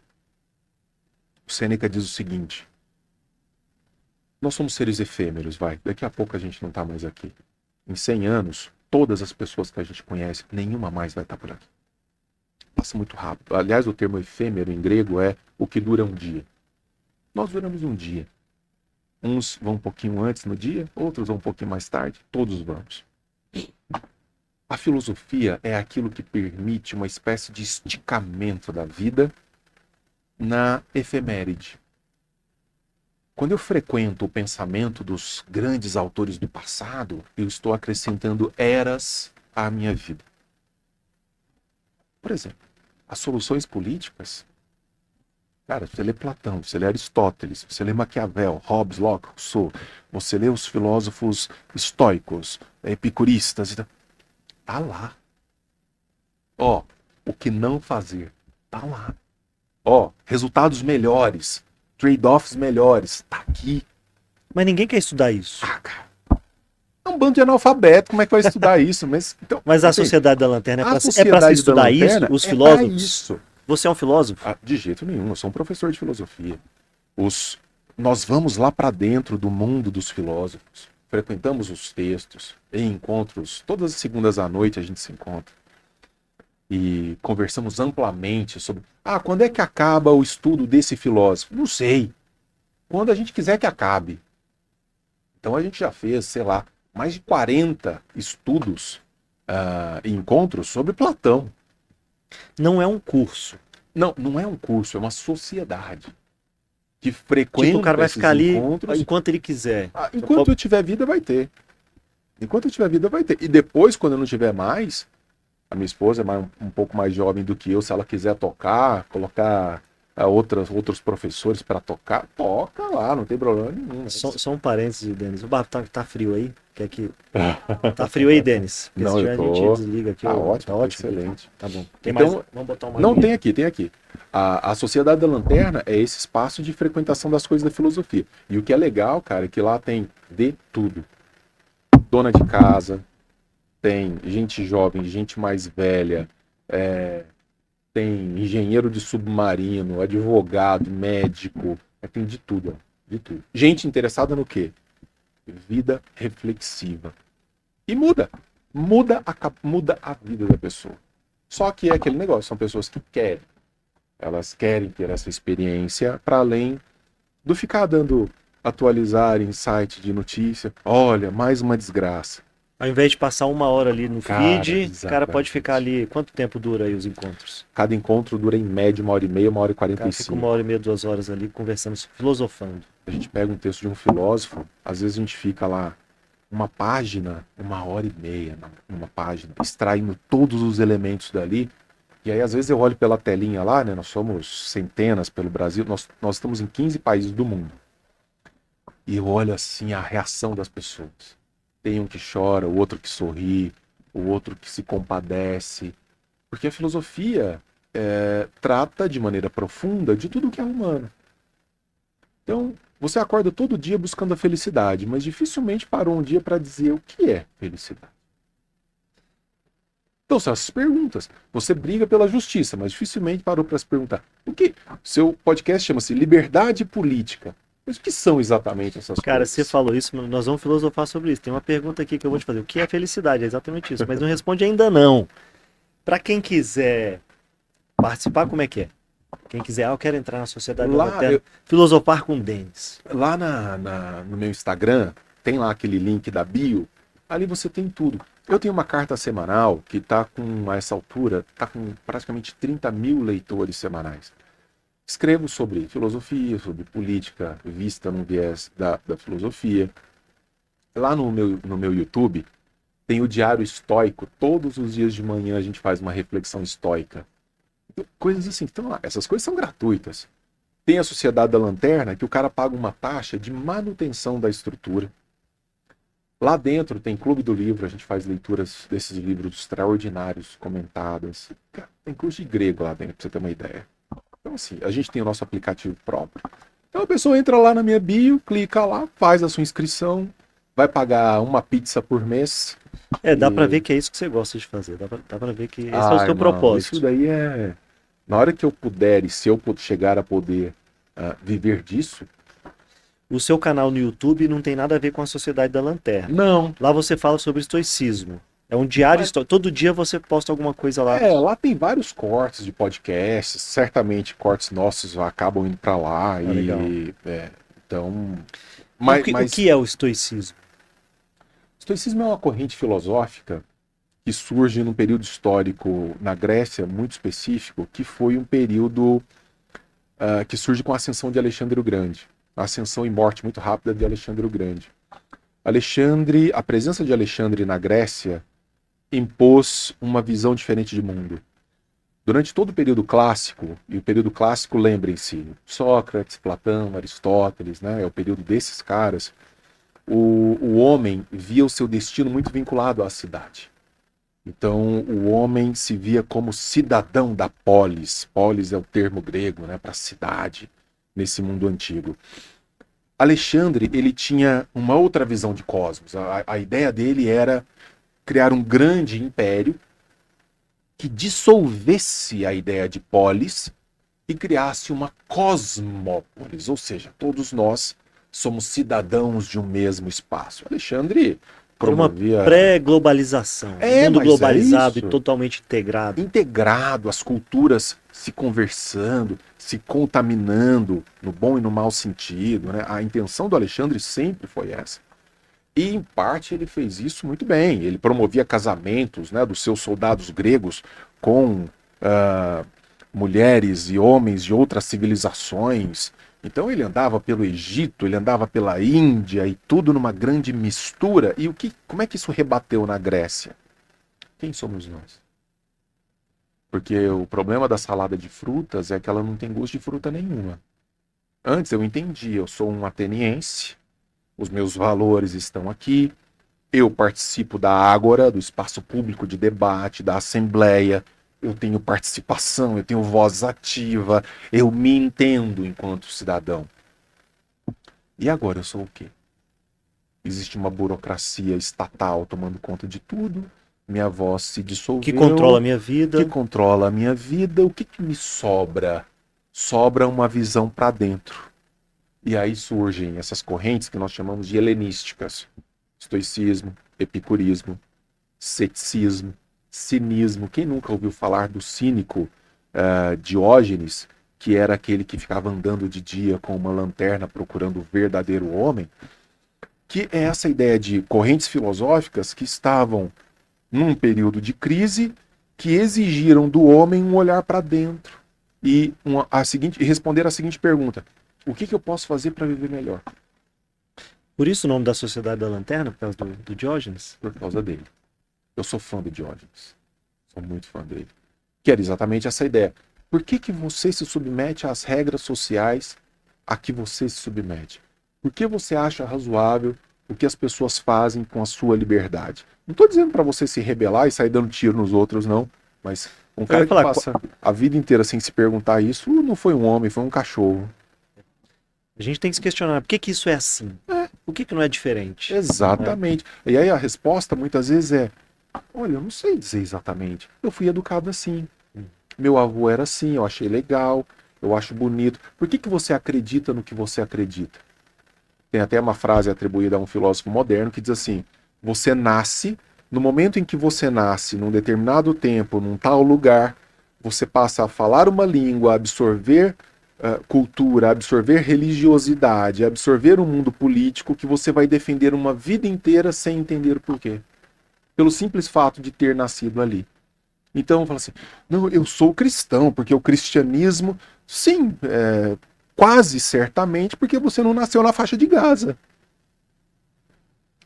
O Sêneca diz o seguinte: nós somos seres efêmeros, daqui a pouco a gente não está mais aqui. Em 100 anos, todas as pessoas que a gente conhece, nenhuma mais vai estar por aqui. Passa muito rápido. Aliás, o termo efêmero em grego é o que dura um dia. Nós duramos um dia. Uns vão um pouquinho antes no dia, outros vão um pouquinho mais tarde, todos vamos. A filosofia é aquilo que permite uma espécie de esticamento da vida na efeméride. Quando eu frequento o pensamento dos grandes autores do passado, eu estou acrescentando eras à minha vida. Por exemplo, as soluções políticas. Cara, você lê Platão, você lê Aristóteles, você lê Maquiavel, Hobbes, Locke, Rousseau, você lê os filósofos estoicos, epicuristas, tá lá. O que não fazer. Tá lá. Ó, resultados melhores, trade-offs melhores. Tá aqui. Mas ninguém quer estudar isso. Ah, cara. É um bando de analfabeto, como é que vai estudar isso? Mas, então, Mas a assim, Sociedade da Lanterna é a para se Sociedade da estudar isso? Lanterna Os é pra filósofos? isso. Você é um filósofo? Ah, de jeito nenhum, eu sou um professor de filosofia. Nós vamos lá para dentro do mundo dos filósofos, frequentamos os textos, em encontros, todas as segundas à noite a gente se encontra e conversamos amplamente sobre, quando é que acaba o estudo desse filósofo? Não sei, quando a gente quiser que acabe. Então a gente já fez, sei lá, mais de 40 estudos e encontros sobre Platão. Não é um curso. Não é um curso, é uma sociedade que frequenta Tipo, o cara vai esses ficar ali encontros. enquanto ele quiser. Enquanto eu tiver vida, vai ter. Enquanto eu tiver vida, vai ter. E depois, quando eu não tiver mais, a minha esposa é um pouco mais jovem do que eu, se ela quiser tocar, colocar outros professores para tocar, toca lá, não tem problema nenhum. Só um parênteses, Denis. O bar tá frio aí? Quer que... Tá frio aí, Denis? Porque Não, se tiver, eu tô... a gente desliga aqui. Ótimo, Tá ótimo? excelente. Tá bom. Tem Então, mais? Vamos botar uma não, aguinha. tem aqui. A Sociedade da Lanterna é esse espaço de frequentação das coisas da filosofia. E o que é legal, cara, é que lá tem de tudo. Dona de casa, tem gente jovem, gente mais velha, tem engenheiro de submarino, advogado, médico, tem de tudo, ó, de tudo. Gente interessada no quê? Vida reflexiva. E muda a vida da pessoa. Só que é aquele negócio, são pessoas que querem. Elas querem ter essa experiência para além do ficar dando atualizar em site de notícia. Olha, mais uma desgraça. Ao invés de passar uma hora ali no feed, o cara exatamente. pode ficar ali. Quanto tempo dura aí os encontros? Cada encontro dura em média 1h30, 1h45. O cara fica 1h30, 2 horas ali conversando, filosofando. A gente pega um texto de um filósofo, às vezes a gente fica lá uma página, 1h30 numa página, extraindo todos os elementos dali. E aí, às vezes, eu olho pela telinha lá, né? Nós somos centenas pelo Brasil, nós estamos em 15 países do mundo. E eu olho assim a reação das pessoas. Tem um que chora, o outro que sorri, o outro que se compadece. Porque a filosofia trata de maneira profunda de tudo que é humano. Então, você acorda todo dia buscando a felicidade, mas dificilmente parou um dia para dizer o que é felicidade. Então, são essas perguntas. Você briga pela justiça, mas dificilmente parou para se perguntar. O que? Seu podcast chama-se Liberdade Política. Mas o que são exatamente essas Cara, coisas? você falou isso, nós vamos filosofar sobre isso. Tem uma pergunta aqui que eu vou te fazer. O que é felicidade? É exatamente isso. Mas não responde ainda não. Para quem quiser participar, como é que é? Quem quiser, eu quero entrar na Sociedade da Lanterna, filosofar com o Denis. Lá no meu Instagram, tem lá aquele link da bio. Ali você tem tudo. Eu tenho uma carta semanal que está com, a essa altura, está com praticamente 30 mil leitores semanais. Escrevo sobre filosofia, sobre política, vista no viés da filosofia. Lá no meu YouTube, tem o Diário Estoico. Todos os dias de manhã a gente faz uma reflexão estoica. Coisas assim. Então, essas coisas são gratuitas. Tem a Sociedade da Lanterna, que o cara paga uma taxa de manutenção da estrutura. Lá dentro tem Clube do Livro, a gente faz leituras desses livros extraordinários, comentadas. Tem curso de grego lá dentro, pra você ter uma ideia. Então, assim, a gente tem o nosso aplicativo próprio. Então a pessoa entra lá na minha bio, clica lá, faz a sua inscrição, vai pagar uma pizza por mês. Dá pra ver que é isso que você gosta de fazer. Dá pra ver que esse é o seu propósito. Isso daí é... Na hora que eu puder, e se eu chegar a poder viver disso... O seu canal no YouTube não tem nada a ver com a Sociedade da Lanterna. Não. Lá você fala sobre estoicismo. É um diário histórico. Todo dia você posta alguma coisa lá. Lá tem vários cortes de podcasts. Certamente cortes nossos acabam indo para lá. Legal. Então... O que é o estoicismo? O estoicismo é uma corrente filosófica que surge num período histórico na Grécia muito específico, que foi um período que surge com a ascensão de Alexandre o Grande. A ascensão e morte muito rápida de Alexandre o Grande. A presença de Alexandre na Grécia impôs uma visão diferente de mundo. Durante todo o período clássico, e o período clássico, lembrem-se, Sócrates, Platão, Aristóteles, né, é o período desses caras, o homem via o seu destino muito vinculado à cidade. Então, o homem se via como cidadão da polis. Polis é o termo grego, né, para cidade, nesse mundo antigo. Alexandre, ele tinha uma outra visão de cosmos. A ideia dele era criar um grande império que dissolvesse a ideia de polis e criasse uma cosmópolis, ou seja, todos nós somos cidadãos de um mesmo espaço. Alexandre Era uma promovia. pré-globalização, um É, mundo mas é globalizado e isso. totalmente integrado. Integrado, as culturas se conversando, se contaminando, no bom e no mau sentido. Né? A intenção do Alexandre sempre foi essa. E, em parte, ele fez isso muito bem. Ele promovia casamentos, né, dos seus soldados gregos com ah, mulheres e homens de outras civilizações. Então, ele andava pelo Egito, ele andava pela Índia e tudo numa grande mistura. E como é que isso rebateu na Grécia? Quem somos nós? Porque o problema da salada de frutas é que ela não tem gosto de fruta nenhuma. Antes eu entendi, eu sou um ateniense, os meus valores estão aqui, eu participo da ágora, do espaço público de debate, da assembleia, eu tenho participação, eu tenho voz ativa, eu me entendo enquanto cidadão. E agora eu sou o quê? Existe uma burocracia estatal tomando conta de tudo, minha voz se Que controla a dissolveu, minha que vida. controla a minha vida, o que me sobra? Sobra uma visão para dentro. E aí surgem essas correntes que nós chamamos de helenísticas. Estoicismo, epicurismo, ceticismo, cinismo. Quem nunca ouviu falar do cínico Diógenes, que era aquele que ficava andando de dia com uma lanterna procurando o verdadeiro homem? Que é essa ideia de correntes filosóficas que estavam num período de crise, que exigiram do homem um olhar para dentro e responder a seguinte pergunta: o que eu posso fazer para viver melhor? Por isso o nome da Sociedade da Lanterna, por causa do Diógenes. Por causa dele. Eu sou fã do Diógenes. Sou muito fã dele. Que era exatamente essa ideia. Por que você se submete às regras sociais a que você se submete? Por que você acha razoável o que as pessoas fazem com a sua liberdade? Não estou dizendo para você se rebelar e sair dando tiro nos outros, não. Mas um Eu cara ia que falar, passa a vida inteira sem se perguntar isso não foi um homem, foi um cachorro. a gente tem que se questionar, por que que isso é assim? Por que que não é diferente? Exatamente. E aí a resposta muitas vezes é: olha, eu não sei dizer exatamente. Eu fui educado assim. Meu avô era assim, eu achei legal, eu acho bonito. Por que você acredita no que você acredita? Tem até uma frase atribuída a um filósofo moderno que diz assim: você nasce, no momento em que você nasce, num determinado tempo, num tal lugar, você passa a falar uma língua, a absorver cultura, a absorver religiosidade, a absorver um mundo político que você vai defender uma vida inteira sem entender o porquê. Pelo simples fato de ter nascido ali. Então, fala assim: não, eu sou cristão, porque o cristianismo, sim, quase certamente, porque você não nasceu na faixa de Gaza.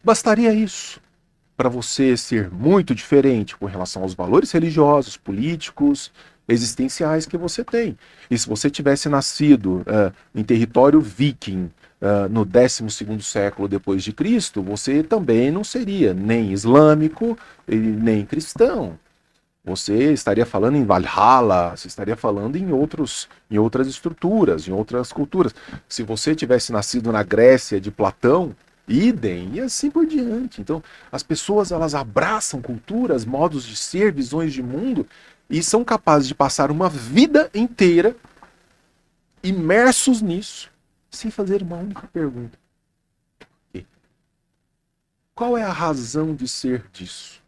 Bastaria isso para você ser muito diferente com relação aos valores religiosos, políticos, existenciais que você tem. E se você tivesse nascido em território viking no 12º século depois de Cristo, você também não seria nem islâmico e nem cristão. Você estaria falando em Valhalla, você estaria falando em outras estruturas, em outras culturas. Se você tivesse nascido na Grécia de Platão, idem, e assim por diante. Então, as pessoas elas abraçam culturas, modos de ser, visões de mundo, e são capazes de passar uma vida inteira imersos nisso, sem fazer uma única pergunta: qual é a razão de ser disso?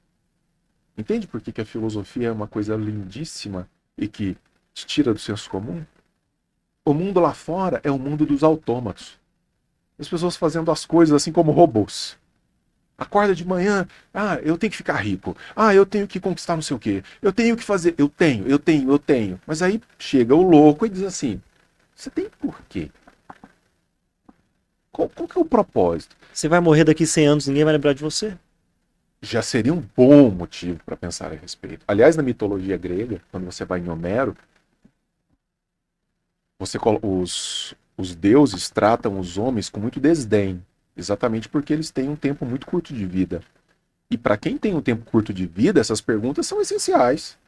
Entende por que a filosofia é uma coisa lindíssima e que te tira do senso comum? O mundo lá fora é o mundo dos autômatos. As pessoas fazendo as coisas assim como robôs. Acorda de manhã, eu tenho que ficar rico. Eu tenho que conquistar não sei o quê. Eu tenho que fazer, eu tenho. Mas aí chega o louco e diz assim: você tem por quê? Qual que é o propósito? Você vai morrer daqui 100 anos, ninguém vai lembrar de você. Já seria um bom motivo para pensar a respeito. Aliás, na mitologia grega, quando você vai em Homero, os deuses tratam os homens com muito desdém, exatamente porque eles têm um tempo muito curto de vida. E para quem tem um tempo curto de vida, essas perguntas são essenciais.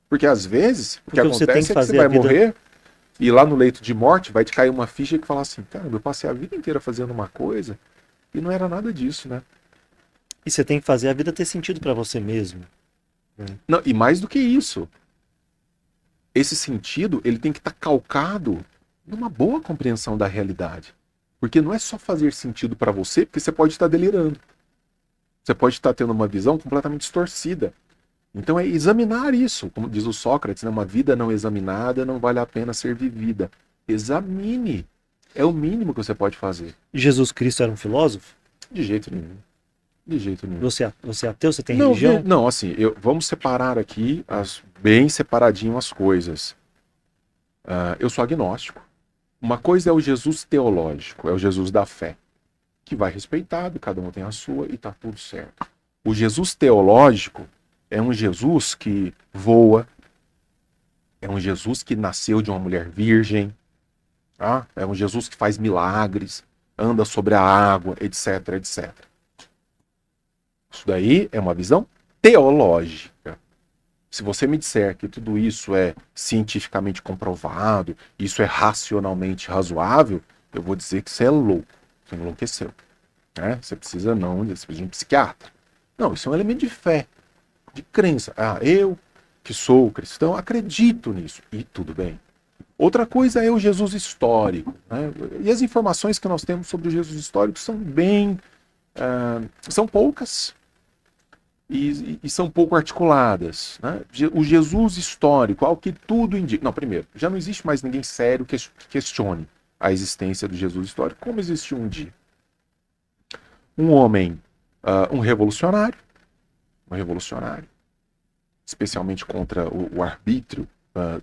Porque às vezes, o que Porque você tem acontece que é que você fazer vai a vida... morrer e lá no leito de morte vai te cair uma ficha que fala assim, cara, eu passei a vida inteira fazendo uma coisa e não era nada disso, né? E você tem que fazer a vida ter sentido para você mesmo. Não, e mais do que isso, esse sentido ele tem que estar calcado numa boa compreensão da realidade. Porque não é só fazer sentido para você, porque você pode estar delirando. Você pode estar tendo uma visão completamente distorcida. Então é examinar isso. Como diz o Sócrates, né? Uma vida não examinada não vale a pena ser vivida. Examine. É o mínimo que você pode fazer. Jesus Cristo era um filósofo? De jeito nenhum. De jeito nenhum. Você é ateu? Você tem Não, religião? não, assim, vamos separar aqui bem separadinho as coisas. Eu sou agnóstico. Uma coisa é o Jesus teológico, é o Jesus da fé, que vai respeitado, cada um tem a sua e tá tudo certo. O Jesus teológico é um Jesus que voa, é um Jesus que nasceu de uma mulher virgem, tá? É um Jesus que faz milagres, anda sobre a água, etc, etc. Isso daí é uma visão teológica. Se você me disser que tudo isso é cientificamente comprovado, isso é racionalmente razoável, eu vou dizer que você é louco, você enlouqueceu. Né? Você precisa de um psiquiatra. Não, isso é um elemento de fé, de crença. Eu, que sou cristão, acredito nisso. E tudo bem. Outra coisa é o Jesus histórico. Né? E as informações que nós temos sobre o Jesus histórico são são poucas. E são pouco articuladas. Né? O Jesus histórico, ao que tudo indica. Não, primeiro, já não existe mais ninguém sério que questione a existência do Jesus histórico como existiu um dia. Um homem, um revolucionário, especialmente contra o arbítrio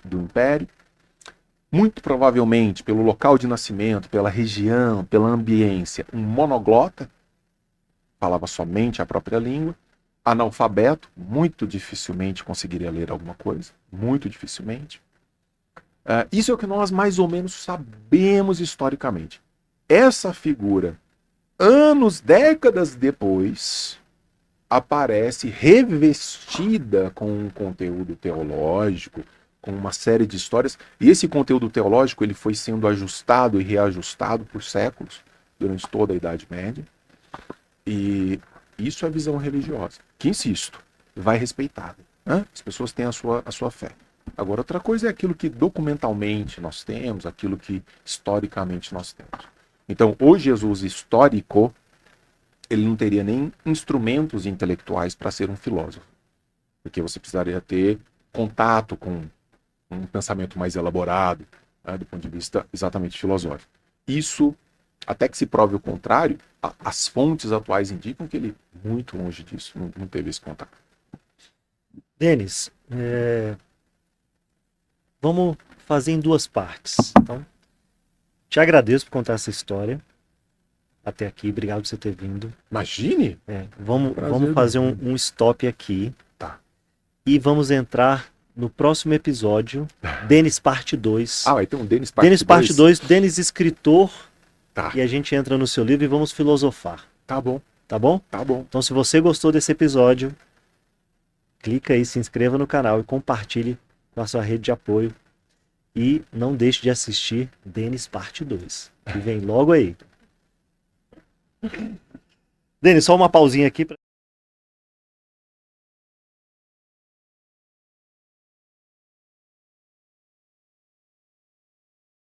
do império, muito provavelmente pelo local de nascimento, pela região, pela ambiência, um monoglota, falava somente a própria língua, analfabeto, muito dificilmente conseguiria ler alguma coisa, muito dificilmente. Isso é o que nós mais ou menos sabemos historicamente. Essa figura, anos, décadas depois, aparece revestida com um conteúdo teológico, com uma série de histórias, e esse conteúdo teológico ele foi sendo ajustado e reajustado por séculos, durante toda a Idade Média, e isso é visão religiosa, que, insisto, vai respeitada. Né? As pessoas têm a sua fé. Agora, outra coisa é aquilo que documentalmente nós temos, aquilo que historicamente nós temos. Então, o Jesus histórico, ele não teria nem instrumentos intelectuais para ser um filósofo. Porque você precisaria ter contato com um pensamento mais elaborado, né, do ponto de vista exatamente filosófico. Isso, até que se prove o contrário, as fontes atuais indicam que ele, muito longe disso, não teve esse contato. Denis, vamos fazer em duas partes. Então, te agradeço por contar essa história até aqui. Obrigado por você ter vindo. Imagine! Vamos fazer um stop aqui. Tá. E vamos entrar no próximo episódio, Denis Parte 2. Vai ter um Denis Parte 2? Denis Parte 2, Denis escritor. Tá. E a gente entra no seu livro e vamos filosofar. Tá bom. Tá bom? Tá bom. Então, se você gostou desse episódio, clica aí, se inscreva no canal e compartilhe com a sua rede de apoio. E não deixe de assistir Denis Parte 2, que vem logo aí. Denis, só uma pausinha aqui.